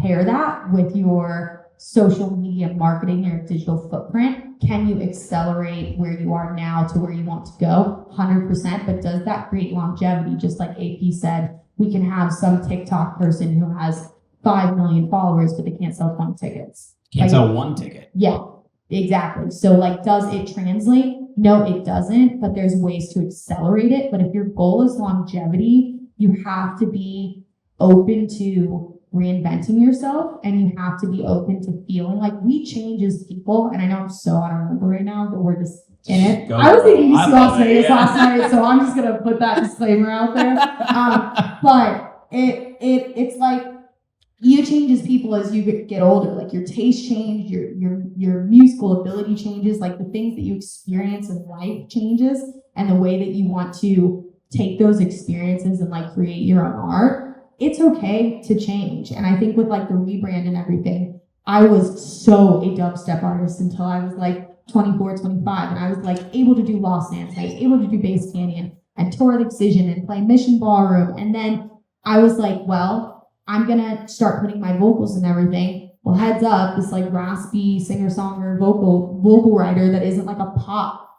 pair that with your social media marketing, your digital footprint, can you accelerate where you are now to where you want to go? 100%. But does that create longevity? Just like AP said, we can have some TikTok person who has 5 million followers, but they can't sell 20 tickets. Can't sell one ticket. Yeah, exactly. So like, does it translate? No, it doesn't, but there's ways to accelerate it. But if your goal is longevity, you have to be open to reinventing yourself, and you have to be open to feeling like we change as people. And I know I'm so out of number right now, but we're just in it. I was thinking you Las Vegas last night, so I'm just gonna put that disclaimer out there. But it's like you change as people as you get older. Like your taste change, your musical ability changes, like the things that you experience in life changes, and the way that you want to take those experiences and like create your own art. It's okay to change. And I think with like the rebrand and everything, I was so a dubstep artist until I was like 24, 25. And I was like able to do Lost Dance. I was able to do Bass Canyon and tour the Excision and play Mission Ballroom. And then I was like, well, I'm going to start putting my vocals and everything. Well, heads up, this like raspy singer-songwriter vocal writer that isn't like a pop,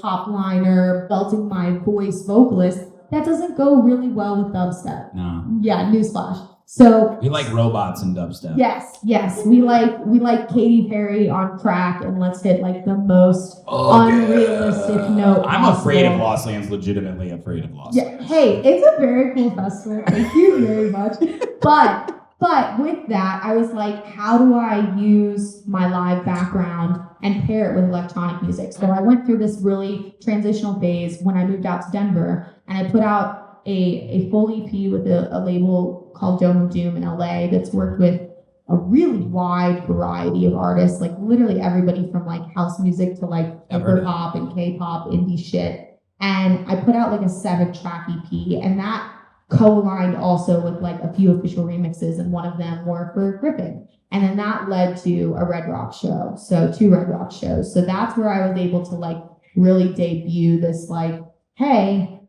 top liner, belting my voice vocalist, that doesn't go really well with dubstep. No. Yeah, newsflash. So we like robots and dubstep. Yes. We like Katy Perry on crack, and let's hit like the most unrealistic note. I'm afraid of Lost Lands, legitimately afraid of Lost Lands. Hey, it's a very cool festival. Thank you very much. But with that, I was like, how do I use my live background and pair it with electronic music? So I went through this really transitional phase when I moved out to Denver, and I put out a full EP with a label called Dome of Doom in LA that's worked with a really wide variety of artists, like literally everybody from like house music to like hip hop and K-pop, indie shit. And I put out like a 7-track EP, and that co-aligned also with like a few official remixes, and one of them were for Griffin. And then that led to a Red Rock show. So 2 Red Rock shows. So that's where I was able to like really debut this like, hey,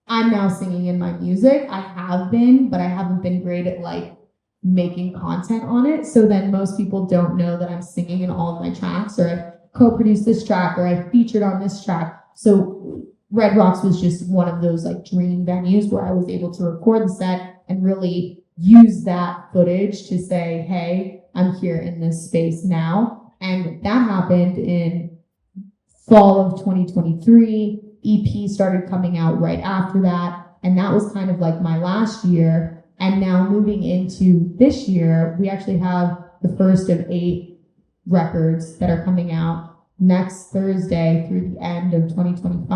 I'm now singing in my music. I have been, but I haven't been great at like making content on it. So then most people don't know that I'm singing in all of my tracks, or I've co-produced this track, or I've featured on this track. So Red Rocks was just one of those like dream venues where I was able to record the set and really use that footage to say, hey, I'm here in this space now. And that happened in fall of 2023. EP started coming out right after that. And that was kind of like my last year. And now moving into this year, we actually have the first of 8 records that are coming out next Thursday through the end of 2025.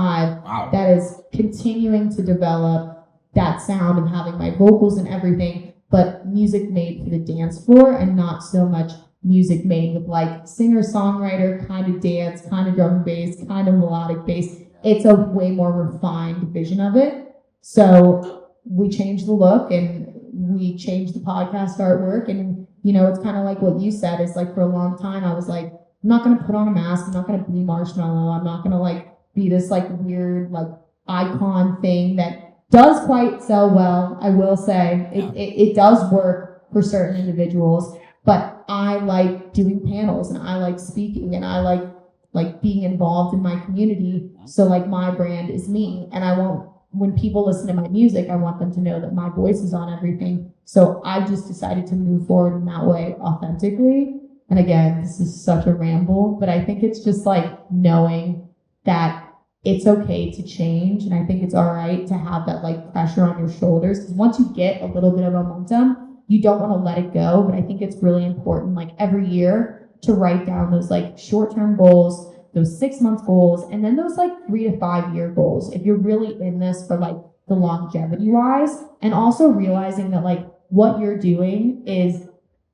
Wow. That is continuing to develop that sound of having my vocals and everything, but music made for the dance floor, and not so much music made with like singer-songwriter kind of dance, kind of drum and bass, kind of melodic bass. It's a way more refined vision of it. So we changed the look, and we changed the podcast artwork. And, it's kind of like what you said. It's like for a long time, I was like, I'm not going to put on a mask. I'm not going to be Marshmallow. I'm not going to like be this like weird like icon thing that does quite sell well. I will say it does work for certain individuals, but I like doing panels, and I like speaking, and I like being involved in my community. So like my brand is me, and when people listen to my music, I want them to know that my voice is on everything. So I just decided to move forward in that way authentically. And again, this is such a ramble, but I think it's just like knowing that it's okay to change. And I think it's all right to have that like pressure on your shoulders. Because once you get a little bit of momentum, you don't want to let it go. But I think it's really important, like every year, to write down those like short-term goals, those 6-month goals, and then those like 3 to 5 year goals. If you're really in this for like the longevity wise, and also realizing that like what you're doing is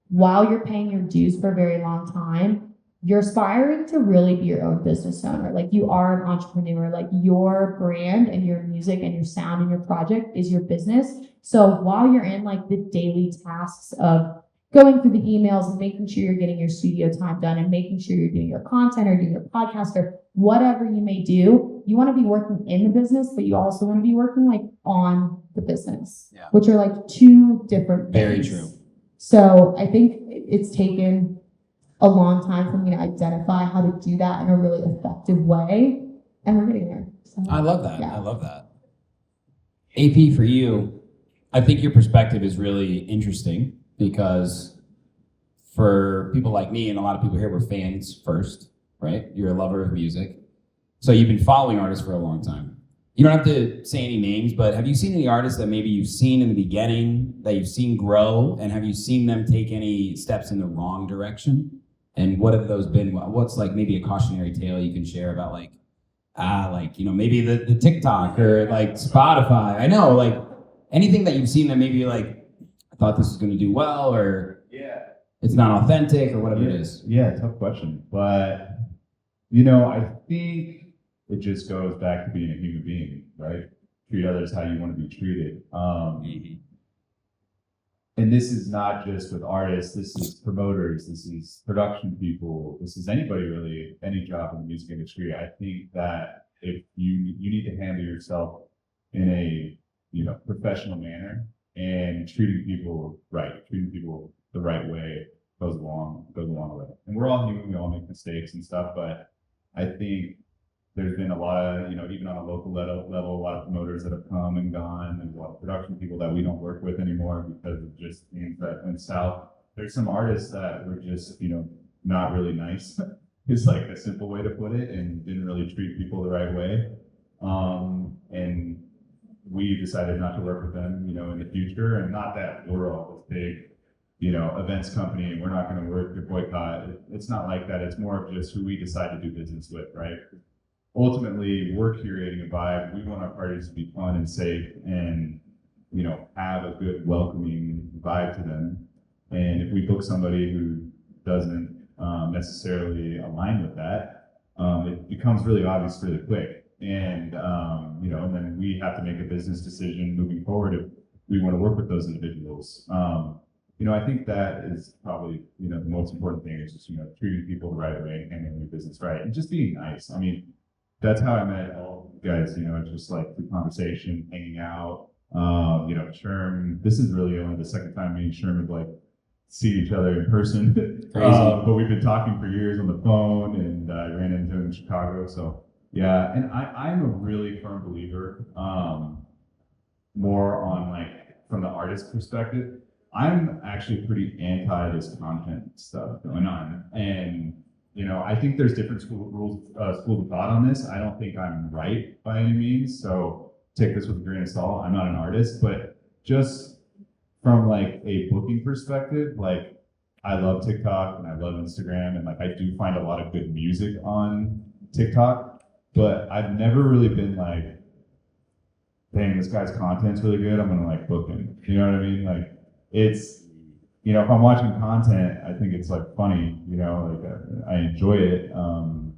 while you're paying your dues for a very long time, you're aspiring to really be your own business owner. Like you are an entrepreneur, like your brand and your music and your sound and your project is your business. So while you're in like the daily tasks of going through the emails and making sure you're getting your studio time done and making sure you're doing your content or doing your podcast or whatever you may do, you want to be working in the business, but you also want to be working like on the business, which are like two different things. Very true. So I think it's taken a long time for me to identify how to do that in a really effective way, and we're getting there. So, I love that. yeah. I love that. AP, for you, I think your perspective is really interesting because for people like me and a lot of people here, we're fans first, right? You're a lover of music. So you've been following artists for a long time. You don't have to say any names, but have you seen any artists that maybe you've seen in the beginning, that you've seen grow, and have you seen them take any steps in the wrong direction? And what have those been? What's like maybe a cautionary tale you can share about maybe the TikTok or like Spotify? I know, like anything that you've seen that maybe like, I thought this was going to do well, or it's not authentic, or whatever it is. Yeah, tough question. But, I think it just goes back to being a human being, right? Treat others how you want to be treated. And this is not just with artists, this is promoters, this is production people, this is anybody really, any job in the music industry. I think that if you need to handle yourself in a professional manner and treating people right, treating people the right way goes a long way. And we're all human, we all make mistakes and stuff, but I think there's been a lot of, even on a local level, a lot of promoters that have come and gone, and a lot of production people that we don't work with anymore because of just things that went south. There's some artists that were just, not really nice. It's like a simple way to put it, and didn't really treat people the right way. And we decided not to work with them, in the future. And not that we're all this big, events company and we're not going to work with boycott. It's not like that. It's more of just who we decide to do business with, right? Ultimately, we're curating a vibe. We want our parties to be fun and safe and, have a good, welcoming vibe to them. And if we book somebody who doesn't necessarily align with that, it becomes really obvious really quick. And, and then we have to make a business decision moving forward if we want to work with those individuals. I think that is probably, the most important thing is just, treating people the right way, handling your business right, and just being nice. I mean, that's how I met all you guys, just like through conversation, hanging out. Sherm, this is really only the second time me and Sherm have like seen each other in person. Crazy. But we've been talking for years on the phone, and I ran into him in Chicago. So yeah, and I'm a really firm believer, more on like from the artist perspective. I'm actually pretty anti this content stuff going on, and I think there's different schools of thought on this. I don't think I'm right by any means, so take this with a grain of salt. I'm not an artist, but just from like a booking perspective, like I love TikTok and I love Instagram, and like I do find a lot of good music on TikTok, but I've never really been like, dang, this guy's content's really good, I'm gonna like book him. You know what I mean? Like it's, if I'm watching content, I think it's like funny, I enjoy it,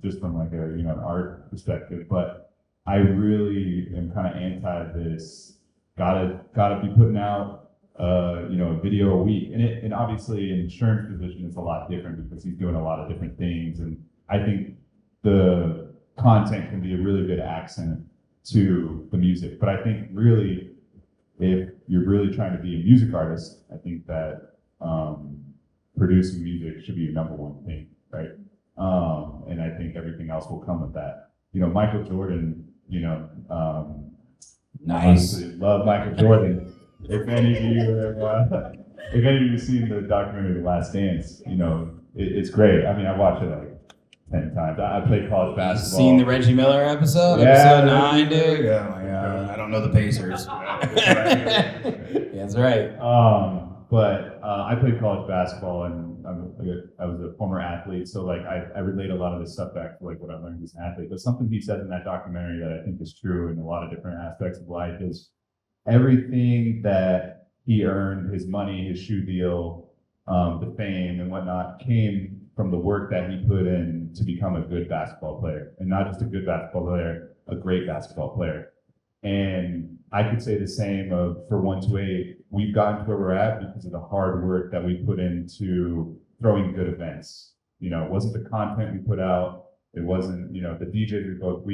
just from like a, an art perspective, but I really am kind of anti this, gotta be putting out, a video a week. And obviously in Sherm's position, it's a lot different because he's doing a lot of different things. And I think the content can be a really good accent to the music. But I think really, if you're really trying to be a music artist, I think that producing music should be your number one thing, right? And I think everything else will come with that. Michael Jordan, Nice. Honestly, love Michael Jordan. If any of you have seen the documentary The Last Dance, it's great. I mean, I watch it like 10 times. I played college basketball. Seen the Reggie Miller episode? Yeah. Episode 9, dude? Oh my God. I don't know the Pacers. That's right. But I played college basketball, and I was a former athlete, so like I relate a lot of this stuff back to like what I learned as an athlete. But something he said in that documentary that I think is true in a lot of different aspects of life is everything that he earned, his money, his shoe deal, the fame and whatnot, came from the work that he put in to become a good basketball player, and not just a good basketball player, a great basketball player. And I could say the same for 128. We've gotten to where we're at because of the hard work that we put into throwing good events. You know, it wasn't the content we put out. It wasn't, you know, the DJs we booked.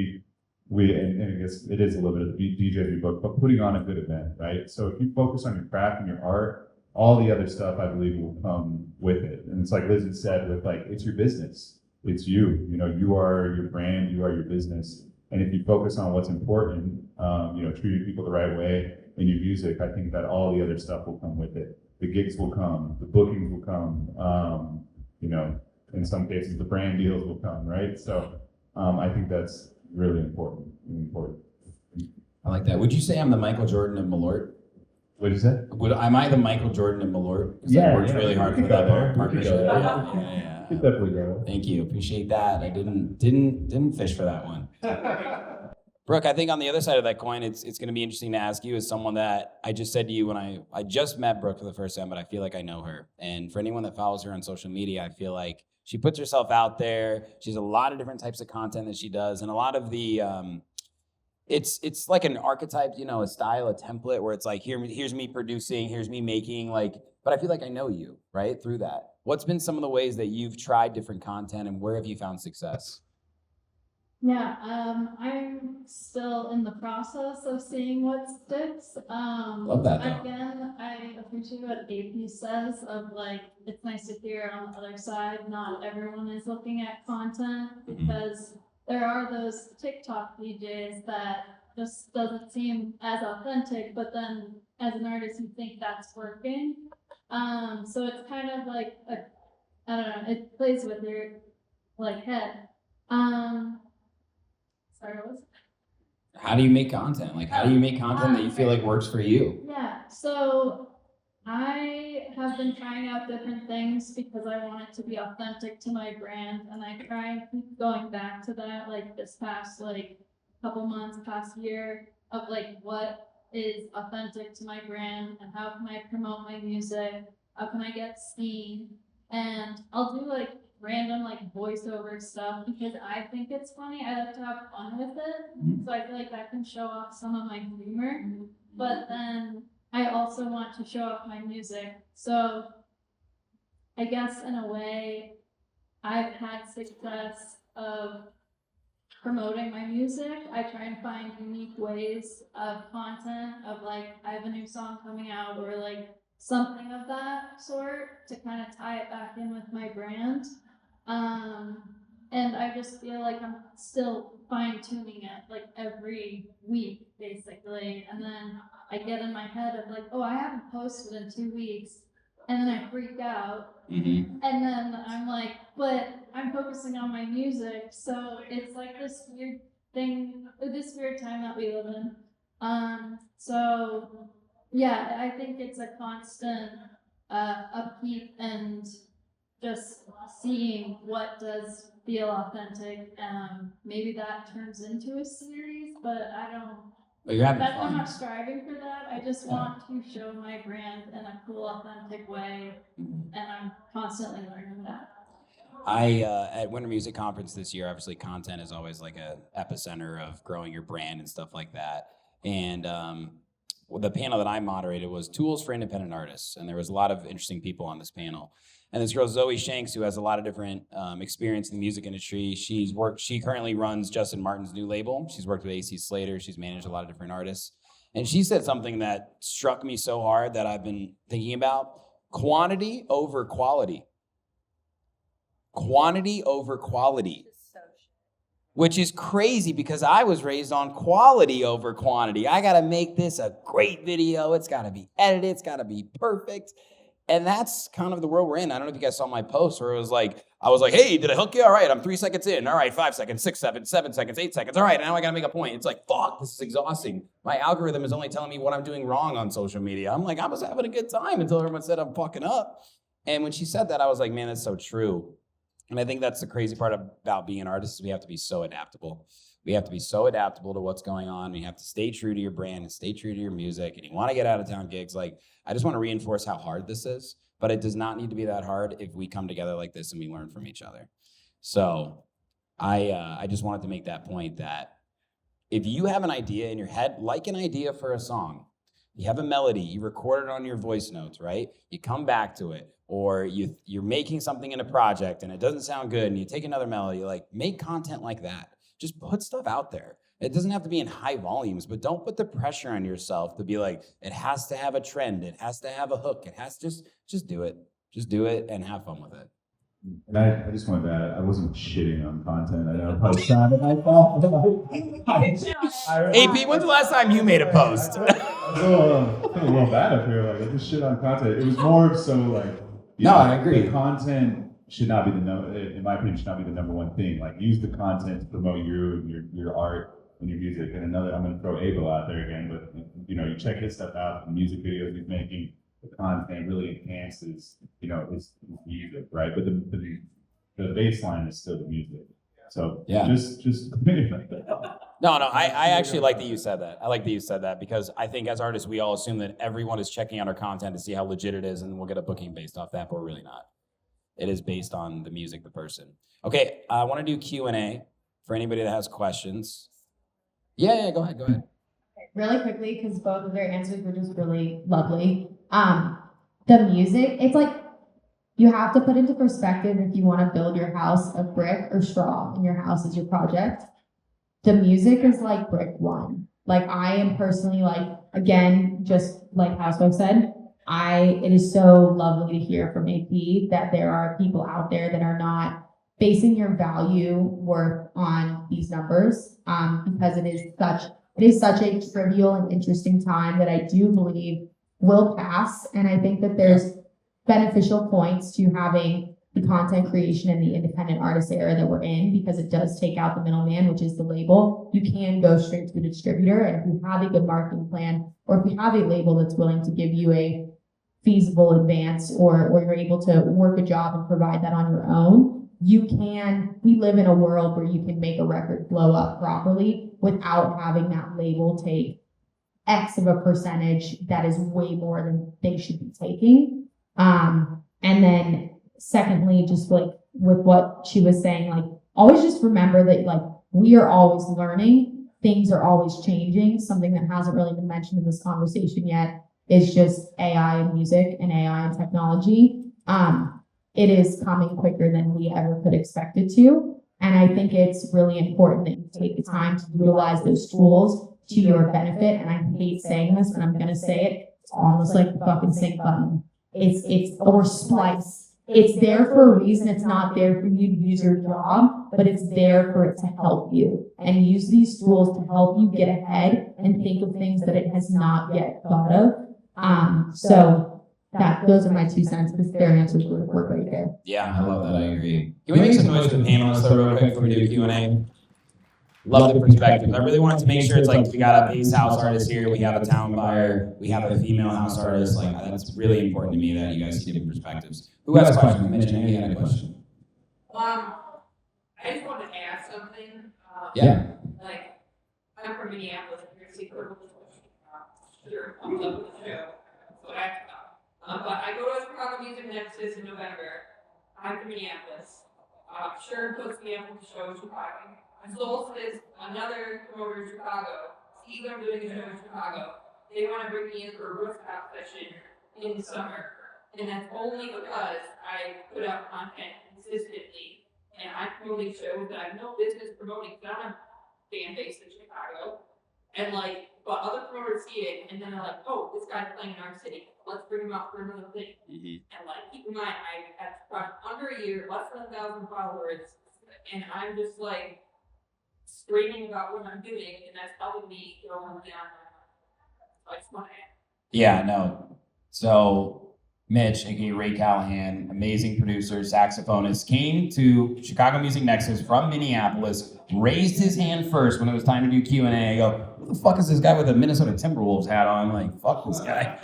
And I guess it is a little bit of the DJs we booked, but putting on a good event, right? So if you focus on your craft and your art, all the other stuff I believe will come with it. And it's like Lizzy said, with like, it's your business. It's you. You know, you are your brand. You are your business. And if you focus on what's important, you know, treating people the right way in your music, I think that all the other stuff will come with it. The gigs will come, the bookings will come, you know, in some cases the brand deals will come, right? So I think that's really important. I like that. Would you say I'm the Michael Jordan of Malort? What did you say? Am I the Michael Jordan of Malort? Yeah, I worked really hard for that partnership. Yeah. Yeah. Definitely go. Thank you. Appreciate that. I didn't fish for that one. Brooke, I think on the other side of that coin, it's going to be interesting to ask you as someone that I just said to you when I just met Brooke for the first time, but I feel like I know her. And for anyone that follows her on social media, I feel like she puts herself out there. She has a lot of different types of content that she does, and a lot of the it's like an archetype, you know, a style, a template where it's like here's me producing, here's me making, like, but I feel like I know you, right, through that. What's been some of the ways that you've tried different content, and where have you found success? Yeah, I'm still in the process of seeing what sticks. Love that, though. Again, I appreciate what AP says of like, it's nice to hear on the other side, not everyone is looking at content, because there are those TikTok DJs that just doesn't seem as authentic, but then as an artist, you think that's working. So it's kind of like, I don't know, it plays with your like head. Sorry, what was it? How do you make content? Like, how do you make content that you feel like works for you? Yeah, so I have been trying out different things because I want it to be authentic to my brand, and I try and keep going back to that, like this past like couple months, past year, of like what is authentic to my brand and how can I promote my music, how can I get seen, and I'll do like random like voiceover stuff because I think it's funny. I like to have fun with it, so I feel like that can show off some of my humor, but then I also want to show off my music. So I guess in a way, I've had success of promoting my music. I try and find unique ways of content, of like, I have a new song coming out or like something of that sort to kind of tie it back in with my brand. And I just feel like I'm still fine-tuning it like every week, basically. And then I get in my head of like, oh, I haven't posted in 2 weeks. And then I freak out. And then I'm like, but I'm focusing on my music. So it's like this weird thing, this weird time that we live in. So yeah, I think it's a constant upkeep and just seeing what does feel authentic. Maybe that turns into a series, but I don't. But you're having I'm fun. not striving for that. I just want to show my brand in a cool, authentic way, and I'm constantly learning that. At Winter Music Conference this year, obviously content is always like a epicenter of growing your brand and stuff like that. And the panel that I moderated was Tools for Independent Artists, and there was a lot of interesting people on this panel. And this girl, Zoe Shanks, who has a lot of different experience in the music industry, she currently runs Justin Martin's new label. She's worked with AC Slater. She's managed a lot of different artists. And she said something that struck me so hard that I've been thinking about: quantity over quality. Quantity over quality. Which is crazy because I was raised on quality over quantity. I got to make this a great video. It's got to be edited. It's got to be perfect. And that's kind of the world we're in. I don't know if you guys saw my post where it was like, I was like, hey, did I hook you? All right, I'm 3 seconds in. All right, 5 seconds, 6, 7 seconds, 8 seconds. All right, now I gotta make a point. It's like, fuck, this is exhausting. My algorithm is only telling me what I'm doing wrong on social media. I'm like, I was having a good time until everyone said I'm fucking up. And when she said that, I was like, man, that's so true. And I think that's the crazy part about being artists is we have to be so adaptable. We have to be so adaptable to what's going on. You have to stay true to your brand and stay true to your music. And you want to get out of town gigs. Like, I just want to reinforce how hard this is, but it does not need to be that hard if we come together like this and we learn from each other. So I just wanted to make that point that if you have an idea in your head, like an idea for a song, you have a melody, you record it on your voice notes, right? You come back to it, or you're making something in a project and it doesn't sound good and you take another melody, like make content like that. Just put stuff out there. It doesn't have to be in high volumes, but don't put the pressure on yourself to be like, it has to have a trend. It has to have a hook. It has to just do it. Just do it and have fun with it. And I just wanted to add, I wasn't shitting on content. I know post time, and I thought, AP, when's the last time you made a post? I feel a little bad up here. Like I just shit on content. It was more so like, I agree. The content should not be in my opinion, should not be the number one thing. Like use the content to promote you, your art, and your music. And another, I'm gonna throw Abel out there again, but you check his stuff out, the music videos he's making. The content really enhances, his music, right? But the baseline is still the music. So yeah, just like that. No, I actually like that you said that. I like that you said that because I think as artists, we all assume that everyone is checking out our content to see how legit it is and we'll get a booking based off that, but we're really not. It is based on the music, the person. Okay, I want to do Q&A for anybody that has questions. Yeah, go ahead. Really quickly, because both of their answers were just really lovely. The music, it's like you have to put into perspective if you want to build your house of brick or straw and your house is your project. The music is like brick one. Like I am personally like, again, just like Housewife said, it is so lovely to hear from AP that there are people out there that are not basing your value worth on these numbers, because it is such a trivial and interesting time that I do believe will pass. And I think that there's beneficial points to having the content creation in the independent artist era that we're in, because it does take out the middleman, which is the label. You can go straight to the distributor. And if you have a good marketing plan, or if you have a label that's willing to give you a feasible advance, or you're able to work a job and provide that on your own, we live in a world where you can make a record blow up properly without having that label take X of a percentage that is way more than they should be taking. And then secondly, just like with what she was saying, like always just remember that like we are always learning, things are always changing. Something that hasn't really been mentioned in this conversation yet is just AI and music and AI and technology. It is coming quicker than we ever could expect it to. And I think it's really important that you take the time to utilize those tools to your benefit. And I hate saying this, but I'm going to say it. It's almost like the fucking sync button. Or splice. It's there for a reason. It's not there for you to use your job, but it's there for it to help you. And use these tools to help you get ahead and think of things that it has not yet thought of. So those are my 2 cents, because their answers would work right there. Yeah, I love that. I agree. Can we make some noise for the panelists though, real quick, before we do Q&A? Love the perspectives. I really wanted to make sure it's like we got a bass house artist here, we have a town buyer, we have a female house artist. Like that's really important to me that you guys see different perspectives. Who has questions? Mitch, you had a question. I just wanted to ask something. Yeah. Like, I'm from Minneapolis, you're super sure, I'm loving the show. So but I go to a Chicago Music Nexus in November. I'm from Minneapolis. Sure puts me up with the show in Chicago. Solstice, another promoter in Chicago, sees I'm doing a show in Chicago. They want to bring me in for a rooftop session in the summer. And that's only because I put out content consistently. And I'm promoting shows that I have no business promoting, because I'm a fan base in Chicago. And but other promoters see it, and then they're like, oh, this guy's playing in our city. Let's bring him out for another thing. Mm-hmm. And keep in mind, I have under a year, less than 1,000 followers, and I'm just screaming about what I'm doing, and that's helping me go on beyond my mind. So I just want to add. Yeah, no. So Mitch, aka Ray Callahan, amazing producer, saxophonist, came to Chicago Music Nexus from Minneapolis, raised his hand first when it was time to do Q&A. I go, who the fuck is this guy with a Minnesota Timberwolves hat on? Like, fuck this guy.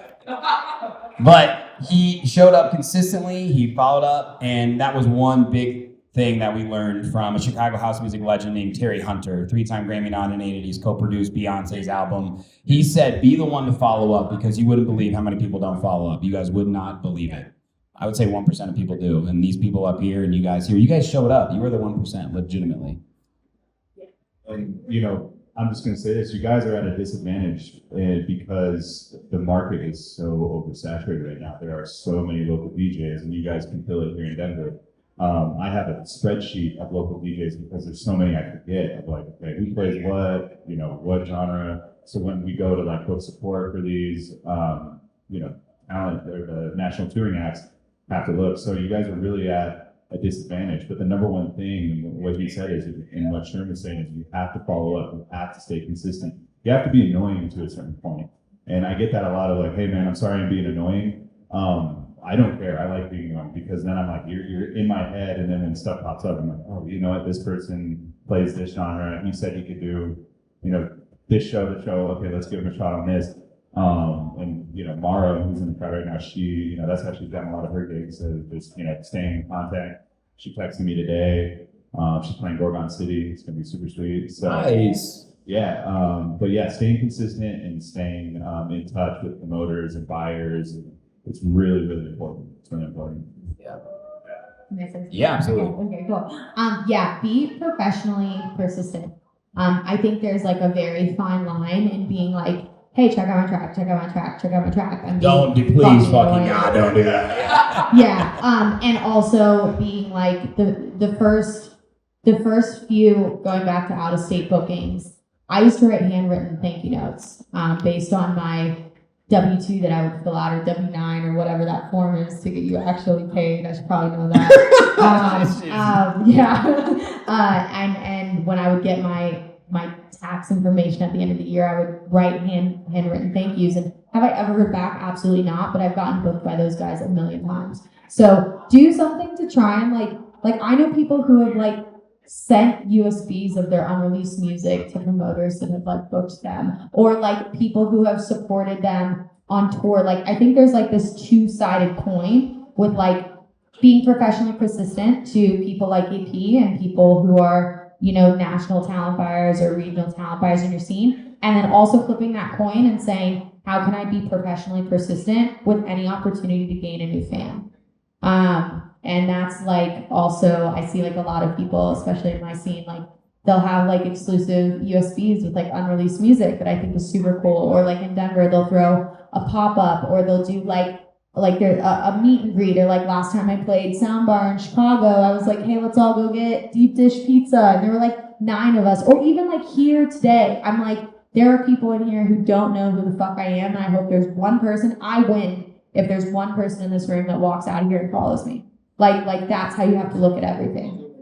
But he showed up consistently, he followed up, and that was one big thing that we learned from a Chicago house music legend named Terry Hunter, 3-time Grammy nominated. He's co-produced Beyonce's album. He said, be the one to follow up because you wouldn't believe how many people don't follow up. You guys would not believe it. I would say 1% of people do. And these people up here and you guys here, you guys showed up. You were the 1%, legitimately. And, you know, I'm just going to say this. You guys are at a disadvantage because the market is so oversaturated right now. There are so many local DJs, and you guys can fill it here in Denver. I have a spreadsheet of local DJs because there's so many I forget of like, okay, who plays what, you know, what genre. So when we go to like book support for these, you know, talent or the national touring acts have to look. So you guys are really at a disadvantage. But the number one thing, what he said is, and what Sherm is saying is, you have to follow up. You have to stay consistent. You have to be annoying to a certain point. And I get that a lot of like, hey man, I'm sorry I'm being annoying. I don't care. I like being annoying because then I'm like, you're in my head, and then when stuff pops up, I'm like, oh, you know what? This person plays this genre. He said he could do, you know, this show to show. Okay, let's give him a shot on this. And you know, Mara, who's in the crowd right now, she, you know, that's how she's gotten a lot of her gigs. So just, you know, staying in contact. She texted me today. She's playing Gorgon City. It's gonna be super sweet. So, Nice. yeah, but yeah, staying consistent and staying in touch with promoters and buyers. It's really, really important. It's really important. Yeah, absolutely. Okay, cool. Yeah, be professionally persistent. I think there's like a very fine line in being like, hey, check out my track, check out my track, check out my track. Don't do, please fucking God, don't do that. Yeah, and also being like the first few going back to out of state bookings, I used to write handwritten thank you notes based on my W-2 that I would fill out, or W-9, or whatever that form is to get you actually paid. I should probably know that. And when I would get my tax information at the end of the year, I would write handwritten thank yous. And have I ever heard back? Absolutely not. But I've gotten booked by those guys a million times. So do something to try and like I know people who have like sent USBs of their unreleased music to promoters that have like booked them, or like people who have supported them on tour. Like I think there's like this two-sided coin with like being professionally persistent to people like AP and people who are, you know, national talent buyers or regional talent buyers in your scene, and then also flipping that coin and saying, how can I be professionally persistent with any opportunity to gain a new fan? And that's like also, I see like a lot of people, especially in my scene, like they'll have like exclusive USBs with like unreleased music that I think is super cool. Or like in Denver, they'll throw a pop-up, or they'll do like there's a meet and greet. Or like last time I played Soundbar in Chicago, I was like, hey, let's all go get deep dish pizza. And there were like 9 of us. Or even like here today, I'm like, there are people in here who don't know who the fuck I am. And I hope there's one person, I win if there's one person in this room that walks out of here and follows me. Like that's how you have to look at everything.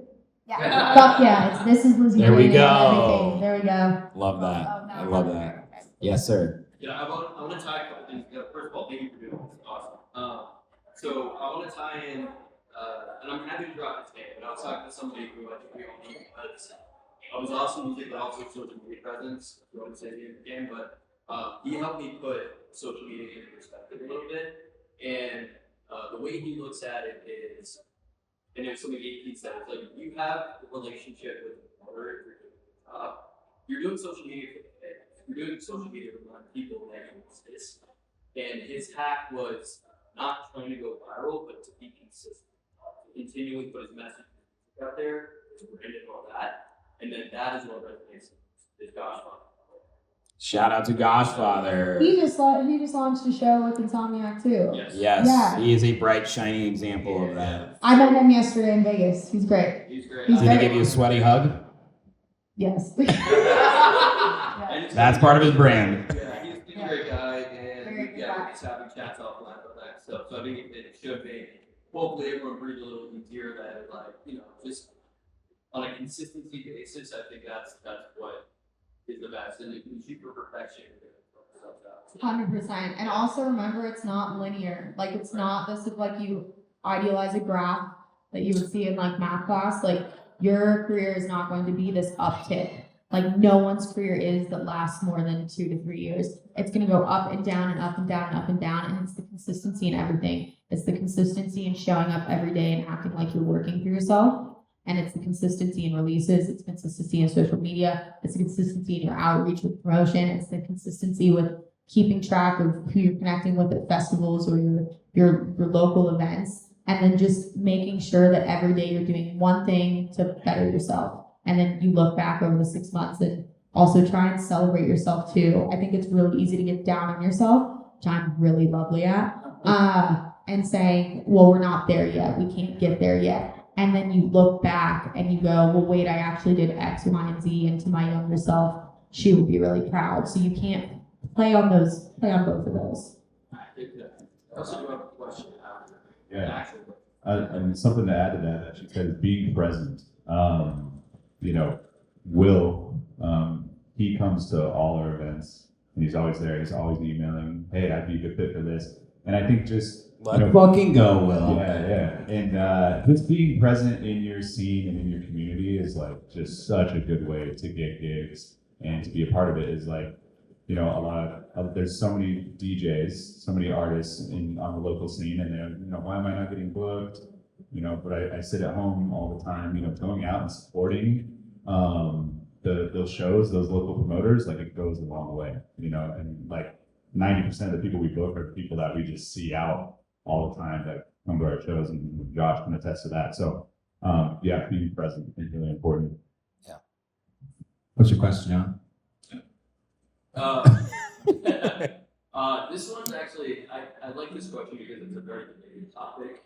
Yeah. Fuck yeah. This is Lizzy. There we go. Everything. There we go. Love that. I love that. Yes, sir. Yeah, I want to tie a couple things together. First of all, thank you for doing this. It's awesome. So I want to tie in, and I'm happy to drop this name, but I was talking to somebody who I think we all know because I was awesome music, but also social media presence. I wouldn't say the game, but he helped me put social media into perspective a little bit. And the way he looks at it is, and there's something he said, it's like you have a relationship with the promoter, you're doing social media for the fans. You're doing social media for one people that you exist. And his hack was not trying to go viral, but to be consistent. To continually put his message out there, his brand and all that. And then that is what resonates with Godfather. Shout out to Goshfather. He just launched a show with Insomniac too. Yes. Yes, Yeah. he is a bright, shining example of that. I met him yesterday in Vegas. He's great. He's great. He's Did he great. give you a sweaty hug? Yes. That's part of his brand. Yeah, he's a great guy, and Very good yeah, guy. we're just having chats offline about that stuff. So I think it should make hopefully everyone breathe a little easier that like, you know, just on a consistency basis, I think that's what is the best. And if you shoot for perfection, 100%. And also remember, it's not linear. Like, it's not this is like you idealize a graph that you would see in like math class. Like, your career is not going to be this uptick. Like, no one's career is that lasts more than 2 to 3 years. It's going to go up and down and up and down and up and down. And it's the consistency in everything. It's the consistency in showing up every day and acting like you're working for yourself. And it's the consistency in releases, it's consistency in social media, it's the consistency in your outreach with promotion, it's the consistency with keeping track of who you're connecting with at festivals or your local events, and then just making sure that every day you're doing one thing to better yourself. And then you look back over the 6 months and also try and celebrate yourself too. I think it's really easy to get down on yourself, which I'm really lovely at, and saying, well, we're not there yet, we can't get there yet. And then you look back and you go, well, wait, I actually did X, Y, and Z, and to my younger self, she would be really proud. So you can't play on both of those. I think that. I also do have a question after. Yeah. Actually, And something to add to that she said is being present. Will, he comes to all our events and he's always there. He's always emailing, hey, I'd be a good fit for this. And I think just, Fucking go, Will. Yeah. And just being present in your scene and in your community is like just such a good way to get gigs and to be a part of it is like, there's so many DJs, so many artists on the local scene, and they're, why am I not getting booked? But I sit at home all the time, going out and supporting those shows, those local promoters, like it goes a long way, and like 90% of the people we book are people that we just see out all the time that come to our shows, and Josh can attest to that. So, being present is really important. Yeah. What's your question, John? This one's actually, I like this question because it's a very debated topic.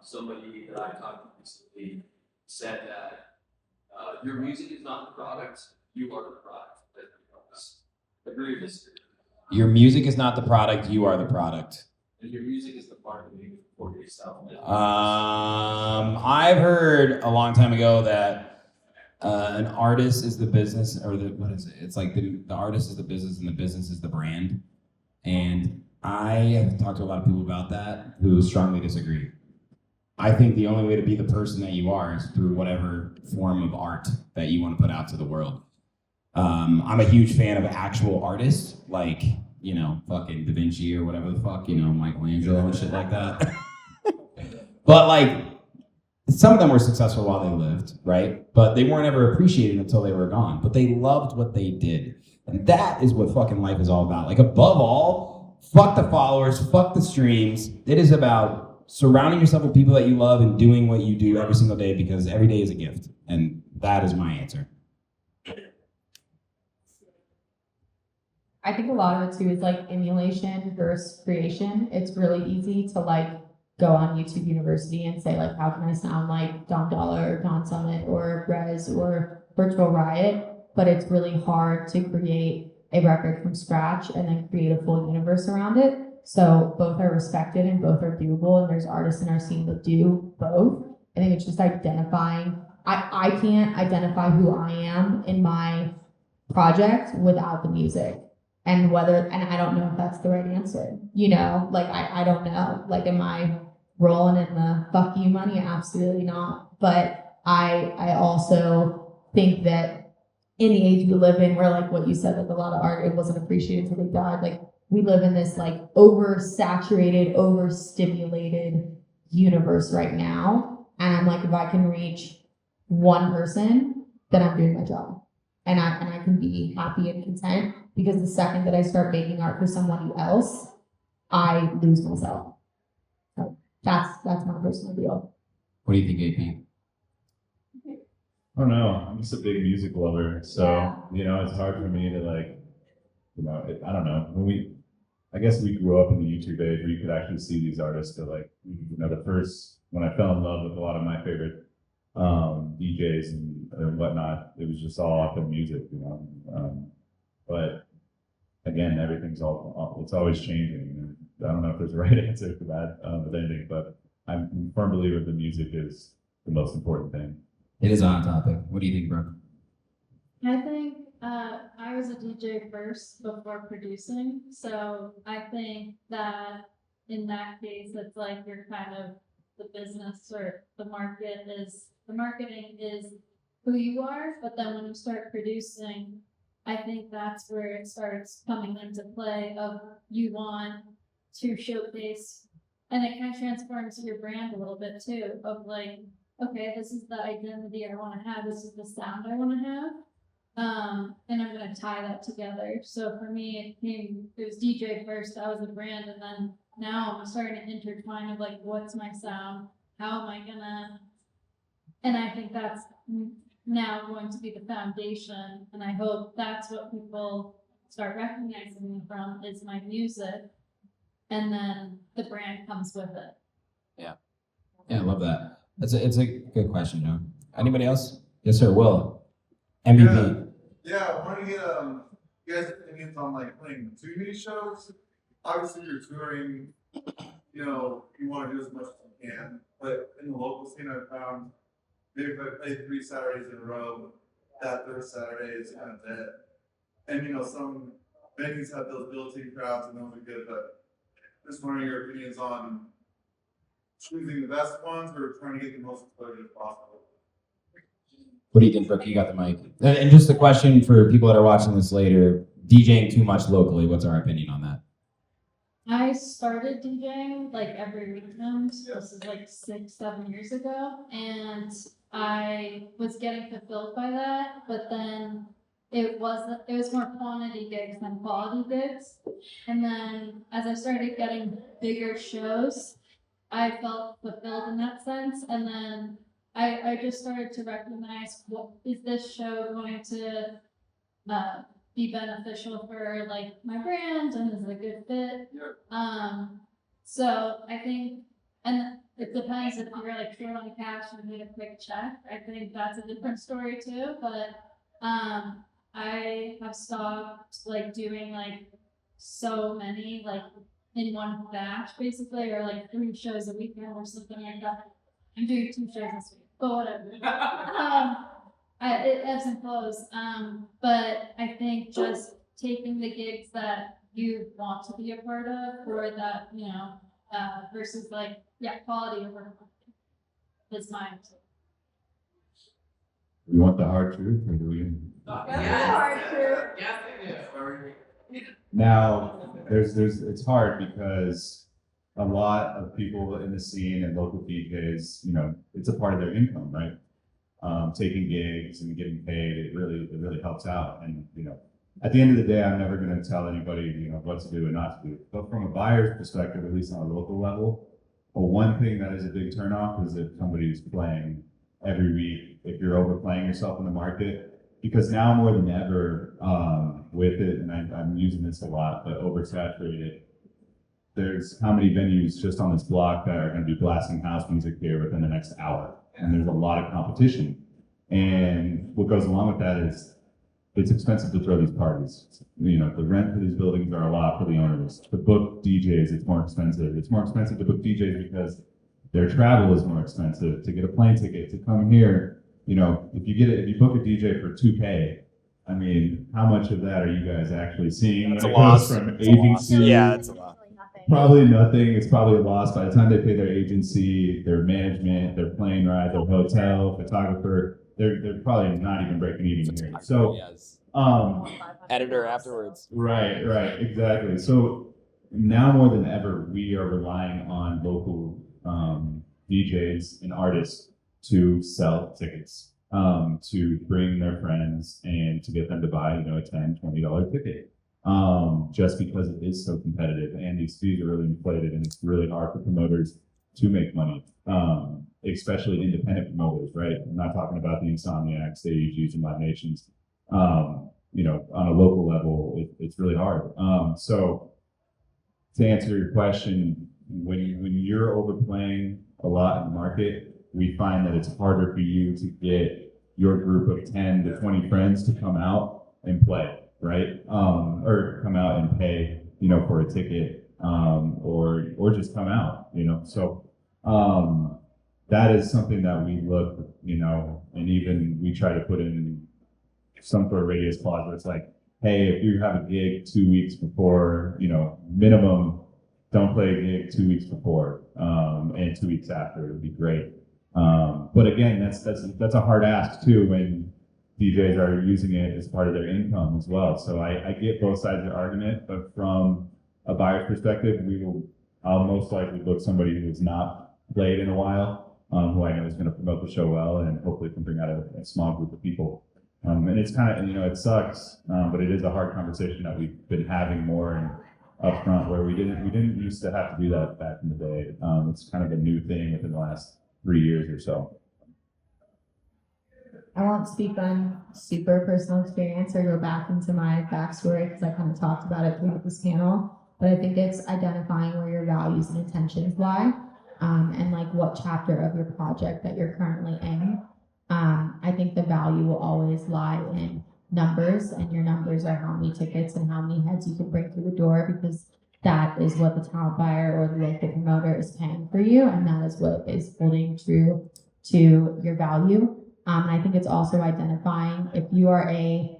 Somebody that I talked to recently said that your music is not the product, you are the product. Agree or disagree? Your music is not the product, you are the product. And your music is the marketing for yourself. I've heard a long time ago that an artist is the business, or what is it? It's like the artist is the business and the business is the brand. And I have talked to a lot of people about that who strongly disagree. I think the only way to be the person that you are is through whatever form of art that you want to put out to the world. I'm a huge fan of actual artists, like, fucking Da Vinci or whatever the fuck, Michelangelo and shit like that. But like, some of them were successful while they lived, right? But they weren't ever appreciated until they were gone. But they loved what they did. And that is what fucking life is all about. Like, above all, fuck the followers, fuck the streams. It is about surrounding yourself with people that you love and doing what you do every single day, because every day is a gift. And that is my answer. I think a lot of it too is like emulation versus creation. It's really easy to like go on YouTube University and say like, how can I sound like Don Dollar or Don Summit or Rez or Virtual Riot? But it's really hard to create a record from scratch and then create a full universe around it. So both are respected and both are doable, and there's artists in our scene that do both. I think it's just identifying. I can't identify who I am in my project without the music. And I don't know if that's the right answer, I don't know, like, am I rolling in the fuck you money? Absolutely not. But I also think that in the age we live in, where like what you said, like a lot of art, it wasn't appreciated until they died. Like, we live in this like oversaturated, overstimulated universe right now. And I'm like, if I can reach one person, then I'm doing my job. And I can be happy and content, because the second that I start making art for someone else, I lose myself. So that's my personal deal. What do you think, AP? I don't know. I'm just a big music lover, so it's hard for me to like, I don't know. I guess we grew up in the YouTube age where you could actually see these artists. But like, when I fell in love with a lot of my favorite DJs and whatnot, it was just all off their music, but again, everything's it's always changing. I don't know if there's a right answer to that with anything, but I'm a firm believer the music is the most important thing. It is a hot topic. What do you think, Brooke? I think I was a DJ first before producing, so I think that in that case, it's like you're kind of the business or the marketing is who you are, but then when you start producing, I think that's where it starts coming into play of you want to showcase, and it kind of transforms your brand a little bit too, of like, okay, this is the identity I want to have, this is the sound I want to have. And I'm gonna tie that together. So for me, it was DJ first, I was the brand, and then now I'm starting to intertwine of like, what's my sound? How am I gonna? And I think that's now going to be the foundation, and I hope that's what people start recognizing me from is my music, and then the brand comes with it. Yeah, I love that. It's a good question, John. Anybody else? Yes, sir. Will. MVP. Yeah, I want to get you guys' opinions on like playing too many shows. Obviously, you're touring. You know, you want to do as much as you can. But in the local scene, I found maybe if I play 3 Saturdays in a row, that third Saturday is kind of dead. And you know, some venues have those built-in crowds, and those are good. But just wondering your opinions on choosing the best ones or trying to get the most exposure as possible. What do you think, Brooke? You got the mic. And just the question for people that are watching this later: DJing too much locally. What's our opinion on that? I started DJing like every weekend. This is like 6-7 years ago, and I was getting fulfilled by that. But then it was more quantity gigs than quality gigs. And then as I started getting bigger shows, I felt fulfilled in that sense. And then I just started to recognize, what is this show going to be beneficial for like my brand, and is it a good fit? So I think, and it depends if you're like short on cash and need a quick check. I think that's a different story too. But I have stopped like doing like so many like in one batch basically, or like 3 shows a weekend or something like that. I'm doing 2 shows this week, but whatever. It ebbs and flows. But I think just taking the gigs that you want to be a part of, or that, you know, versus like, quality over quantity is mine. We want the hard truth, or do we? Yes, they do. Now, it's hard because a lot of people in the scene and local DJs, you know, it's a part of their income, right? Taking gigs and getting paid, it really helps out. And, you know, at the end of the day, I'm never going to tell anybody, you know, what to do and not to do. But from a buyer's perspective, at least on a local level, well, one thing that is a big turnoff is if somebody's playing every week, if you're overplaying yourself in the market. Because now more than ever, with it, and I'm using this a lot, but oversaturated, there's how many venues just on this block that are going to be blasting house music here within the next hour. And there's a lot of competition. And what goes along with that is it's expensive to throw these parties. You know, the rent for these buildings are a lot for the owners. To book DJs, it's more expensive. It's more expensive to book DJs because their travel is more expensive. To get a plane ticket, to come here, you know, if you book a DJ for $2K, I mean, how much of that are you guys actually seeing? That's a When it goes loss. from It's a loss. agency, Yeah, it's a lot. probably nothing. It's probably a loss by the time they pay their agency, their management, their plane ride, their hotel, photographer. They're probably not even breaking even here. So, Yes. Editor afterwards. right, exactly. So now more than ever, we are relying on local DJs and artists to sell tickets, to bring their friends and to get them to buy, you know, a $10, $20 ticket. Just because it is so competitive and these fees are really inflated and it's really hard for promoters to make money, especially independent promoters, right? I'm not talking about the Insomniacs, the AEGs, and Live Nations. You know, on a local level, it's really hard. So to answer your question, when you're overplaying a lot in the market, we find that it's harder for you to get your group of 10 to 20 friends to come out and play, right? Or come out and pay, you know, for a ticket, or just come out, you know. So that is something that we look, you know, and even we try to put in some sort of radius clause where it's like, hey, if you have a gig 2 weeks before, minimum, don't play a gig 2 weeks before, and 2 weeks after, it would be great. But again, that's a hard ask too when DJs are using it as part of their income as well. So I get both sides of the argument, but from a buyer's perspective, I'll most likely book somebody who's not played in a while, who I know is going to promote the show well and hopefully can bring out a small group of people. And it's kind of, it sucks, but it is a hard conversation that we've been having more and up front where we didn't used to have to do that back in the day. It's kind of a new thing within the last 3 years or so. I won't speak on super personal experience or go back into my backstory because I kind of talked about it throughout this panel, but I think it's identifying where your values and intentions lie, and like what chapter of your project that you're currently in. I think the value will always lie in numbers, and your numbers are how many tickets and how many heads you can bring through the door, because that is what the talent buyer or the local promoter is paying for you, and that is what is holding true to your value. And I think it's also identifying if you are a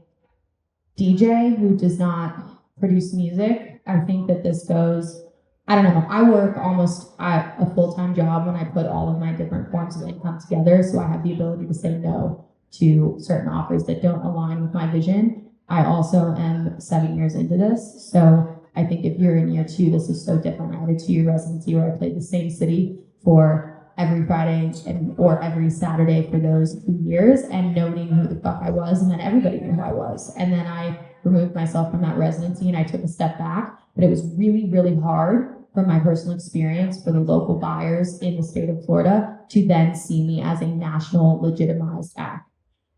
DJ who does not produce music. I think that this goes, I don't know, I work almost at a full-time job when I put all of my different forms of income together, so I have the ability to say no to certain offers that don't align with my vision. I also am 7 years into this, so I think if you're in year 2, this is so different. I had a 2-year residency where I played the same city for every Friday or every Saturday for those 2 years, and noting who the fuck I was, and then everybody knew who I was. And then I removed myself from that residency and I took a step back, but it was really, really hard from my personal experience for the local buyers in the state of Florida to then see me as a national legitimized act.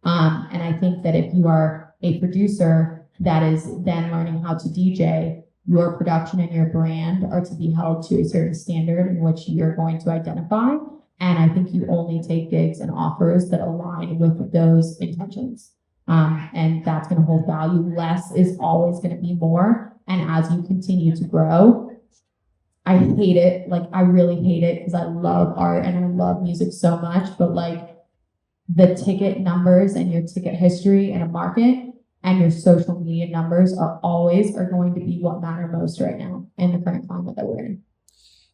And I think that if you are a producer that is then learning how to DJ, your production and your brand are to be held to a certain standard in which you're going to identify. And I think you only take gigs and offers that align with those intentions. And that's going to hold value. Less is always going to be more. And as you continue to grow, I hate it. Like, I really hate it because I love art and I love music so much. But like, the ticket numbers and your ticket history in a market and your social media numbers are going to be what matter most right now in the current climate that we're in.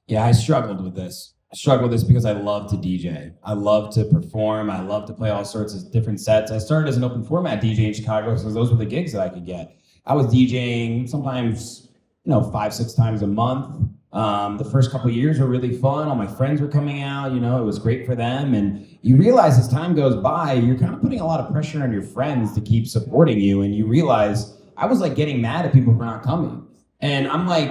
Yeah, I struggled with this. I struggled with this because I love to DJ. I love to perform. I love to play all sorts of different sets. I started as an open format DJ in Chicago because those were the gigs that I could get. I was DJing sometimes, 5-6 times a month. The first couple of years were really fun. All my friends were coming out, it was great for them. And you realize as time goes by, you're kind of putting a lot of pressure on your friends to keep supporting you. And you realize I was like getting mad at people for not coming. And I'm like,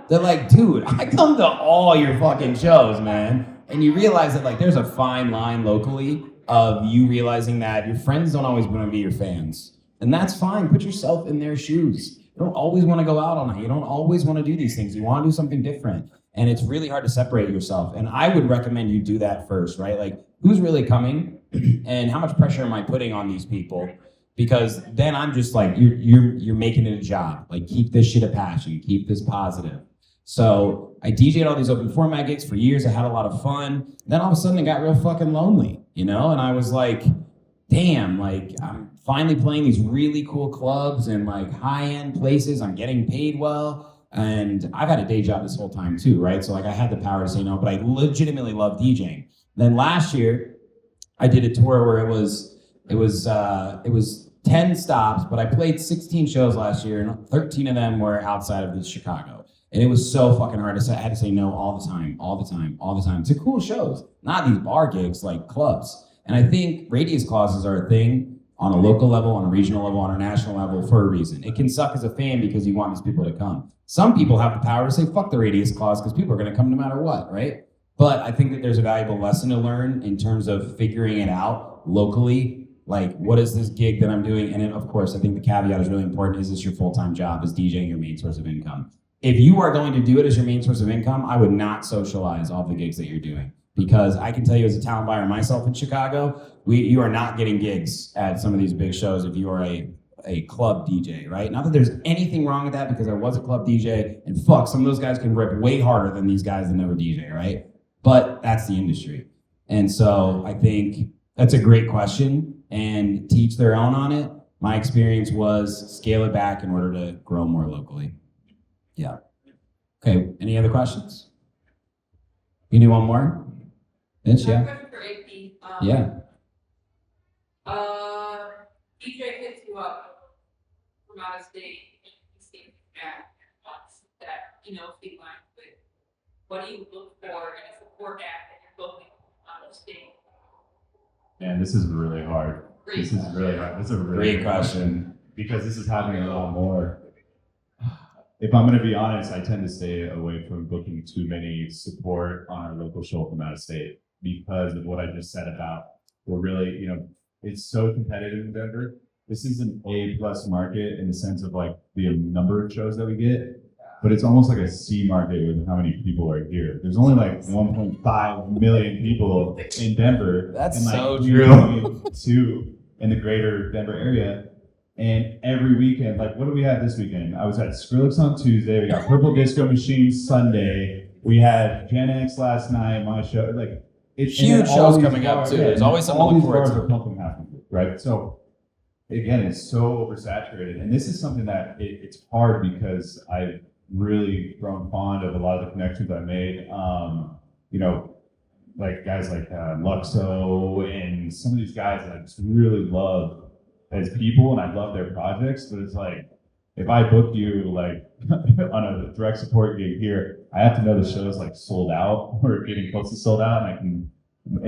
they're like, dude, I come to all your fucking shows, man. And you realize that like there's a fine line locally of you realizing that your friends don't always want to be your fans. And that's fine. Put yourself in their shoes. You don't always want to go out all night. You don't always want to do these things. You want to do something different. And it's really hard to separate yourself. And I would recommend you do that first, right? Like, who's really coming and how much pressure am I putting on these people? Because then I'm just like, you're making it a job. Like, keep this shit a passion. Keep this positive. So I DJ'd all these open format gigs for years. I had a lot of fun. Then all of a sudden it got real fucking lonely, And I was like, damn, like I'm finally playing these really cool clubs and like high-end places. I'm getting paid well. And I've had a day job this whole time too, right? So like I had the power to say no, but I legitimately love DJing. Then last year I did a tour where it was 10 stops, but I played 16 shows last year and 13 of them were outside of Chicago. And it was so fucking hard to say. I had to say no all the time to cool shows, not these bar gigs, like clubs. And I think radius clauses are a thing on a local level, on a regional level, on a national level for a reason. It can suck as a fan because you want these people to come. Some people have the power to say, fuck the radius clause because people are gonna come no matter what, right? But I think that there's a valuable lesson to learn in terms of figuring it out locally. Like, what is this gig that I'm doing? And then, of course, I think the caveat is really important. Is this your full-time job? Is DJing your main source of income? If you are going to do it as your main source of income, I would not socialize all the gigs that you're doing. Because I can tell you as a talent buyer myself in Chicago, you are not getting gigs at some of these big shows if you are a club DJ, right? Not that there's anything wrong with that, because I was a club DJ, and fuck, some of those guys can rip way harder than these guys that never DJ, right? But that's the industry. And so I think that's a great question, and to each their own on it. My experience was scale it back in order to grow more locally. Yeah. Okay, any other questions? You need one more? Mitch, I have a yeah? question for AP. Yeah. DJ hits you up from out of state, and you see wants that, state line, but what do you look for in a support act that you're building out of state? And this is really hard. This is really hard. This is a really Great good question. because this is happening a lot more. If I'm going to be honest, I tend to stay away from booking too many support on our local show from out of state because of what I just said about we're really, it's so competitive in Denver. This is an A+ market in the sense of like the number of shows that we get, but it's almost like a C market with how many people are here. There's only like 1.5 million people in Denver. That's and like so 3 true. million, 2 in the greater Denver area. And every weekend, like what do we have this weekend? I was at Skrillex on Tuesday. We got Purple Disco Machine Sunday. We had Gen X last night. My show, like it's Huge shows coming up too. There's always something to look forward to. Are pumping half of it, right? So again, it's so oversaturated, and this is something that it's hard because I've really grown fond of a lot of the connections I made. Like guys like Luxo and some of these guys that I just really love as people, and I love their projects. But it's like if I book you like on a direct support gig here, I have to know the show's like sold out or getting close to sold out, and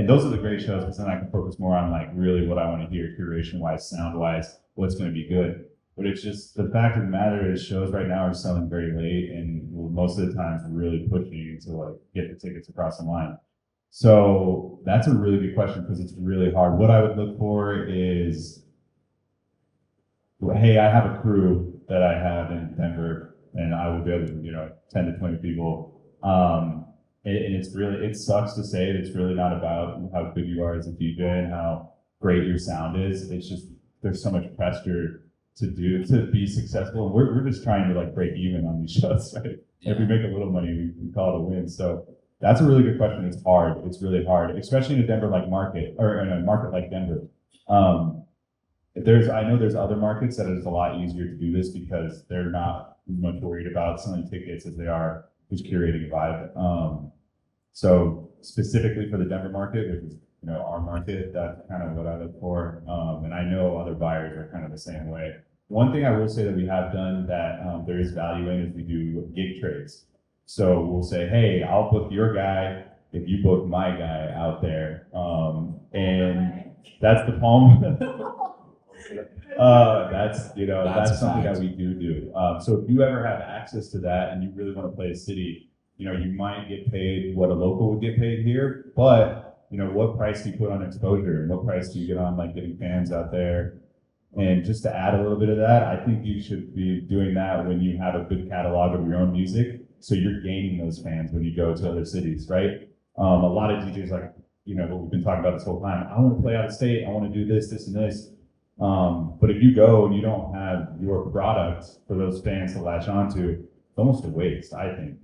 those are the great shows because then I can focus more on like really what I want to hear, curation wise, sound wise, what's going to be good. But it's just the fact of the matter is shows right now are selling very late, and most of the times really pushing you to like get the tickets across the line. So that's a really good question because it's really hard. What I would look for is, hey, I have a crew that I have in Denver, and I will be able to, 10 to 20 people. And it's really, it sucks to say it. It's really not about how good you are as a DJ and how great your sound is. It's just, there's so much pressure to be successful. And we're just trying to like break even on these shows, right? Yeah. If we make a little money, we call it a win. So that's a really good question. It's hard. It's really hard, especially in a Denver like market or in a market like Denver. I know there's other markets that it's a lot easier to do this because they're not as much worried about selling tickets as they are just curating a vibe. So specifically for the Denver market, which is our market, that's kind of what I look for. And I know other buyers are kind of the same way. One thing I will say that we have done that there is value in is we do gig trades. So we'll say, hey, I'll book your guy if you book my guy out there. And that's the Palm. That's something that we do. So if you ever have access to that and you really want to play a city, you might get paid what a local would get paid here, but what price do you put on exposure and what price do you get on like getting fans out there? And just to add a little bit of that, I think you should be doing that when you have a good catalog of your own music. So you're gaining those fans when you go to other cities, right? A lot of DJs like, what we've been talking about this whole time. I want to play out of state. I want to do this, this, and this. But if you go and you don't have your product for those fans to latch onto, it's almost a waste, I think.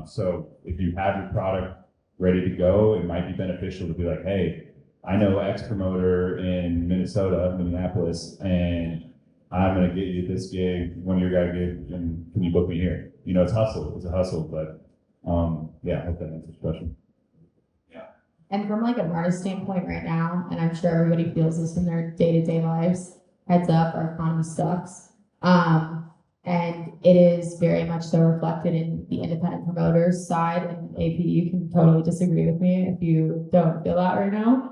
So if you have your product ready to go, it might be beneficial to be like, hey, I know X promoter in Minneapolis, and I'm going to get you this gig, one of your guy gigs, and can you book me here? It's hustle. It's a hustle, but I hope that answers the question. And from like an artist standpoint right now, and I'm sure everybody feels this in their day-to-day lives, heads up, our economy sucks. And it is very much so reflected in the independent promoters side, and AP, you can totally disagree with me if you don't feel that right now.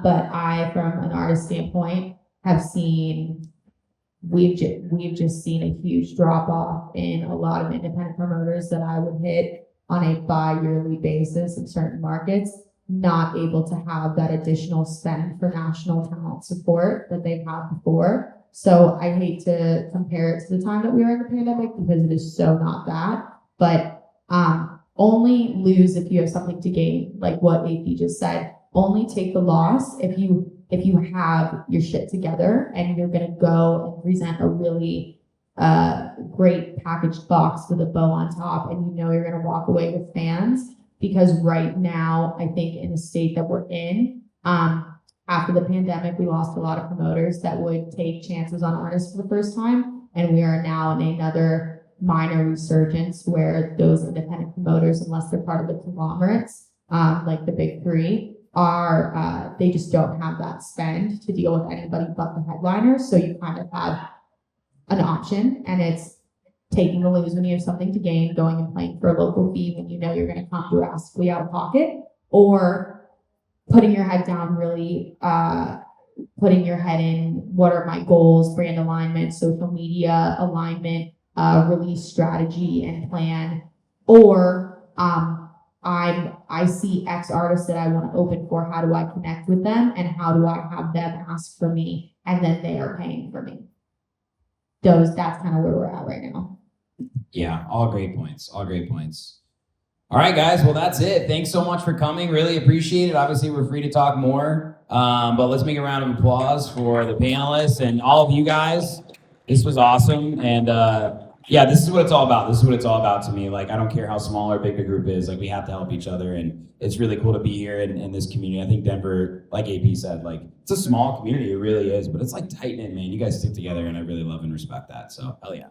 But I, from an artist standpoint, have seen, we've just seen a huge drop off in a lot of independent promoters that I would hit on a bi-yearly basis in certain markets, not able to have that additional spend for national talent support that they've had before. So I hate to compare it to the time that we were in the pandemic because it is so not that, but only lose if you have something to gain, like what AP just said. Only take the loss if you have your shit together and you're gonna go and present a really great packaged box with a bow on top, and you're gonna walk away with fans. Because right now, I think in the state that we're in, after the pandemic, we lost a lot of promoters that would take chances on artists for the first time. And we are now in another minor resurgence where those independent promoters, unless they're part of the conglomerates, like the big three, are they just don't have that spend to deal with anybody but the headliners. So you kind of have an option, and it's taking the lose when you have something to gain, going and playing for a local fee when you know you're going to come drastically out of pocket, or putting your head down, really putting your head in what are my goals, brand alignment, social media alignment, release strategy and plan, or I see X artists that I want to open for. How do I connect with them, and how do I have them ask for me, and then they are paying for me? That's kind of where we're at right now. Yeah, all great points. All great points. All right, guys. Well, that's it. Thanks so much for coming. Really appreciate it. Obviously, we're free to talk more, but let's make a round of applause for the panelists and all of you guys. This was awesome, and yeah, this is what it's all about. This is what it's all about to me. Like, I don't care how small or big the group is. Like, we have to help each other, and it's really cool to be here in this community. I think Denver, like AP said, like, it's a small community. It really is, but it's like tight knit, man. You guys stick together, and I really love and respect that. So, hell yeah.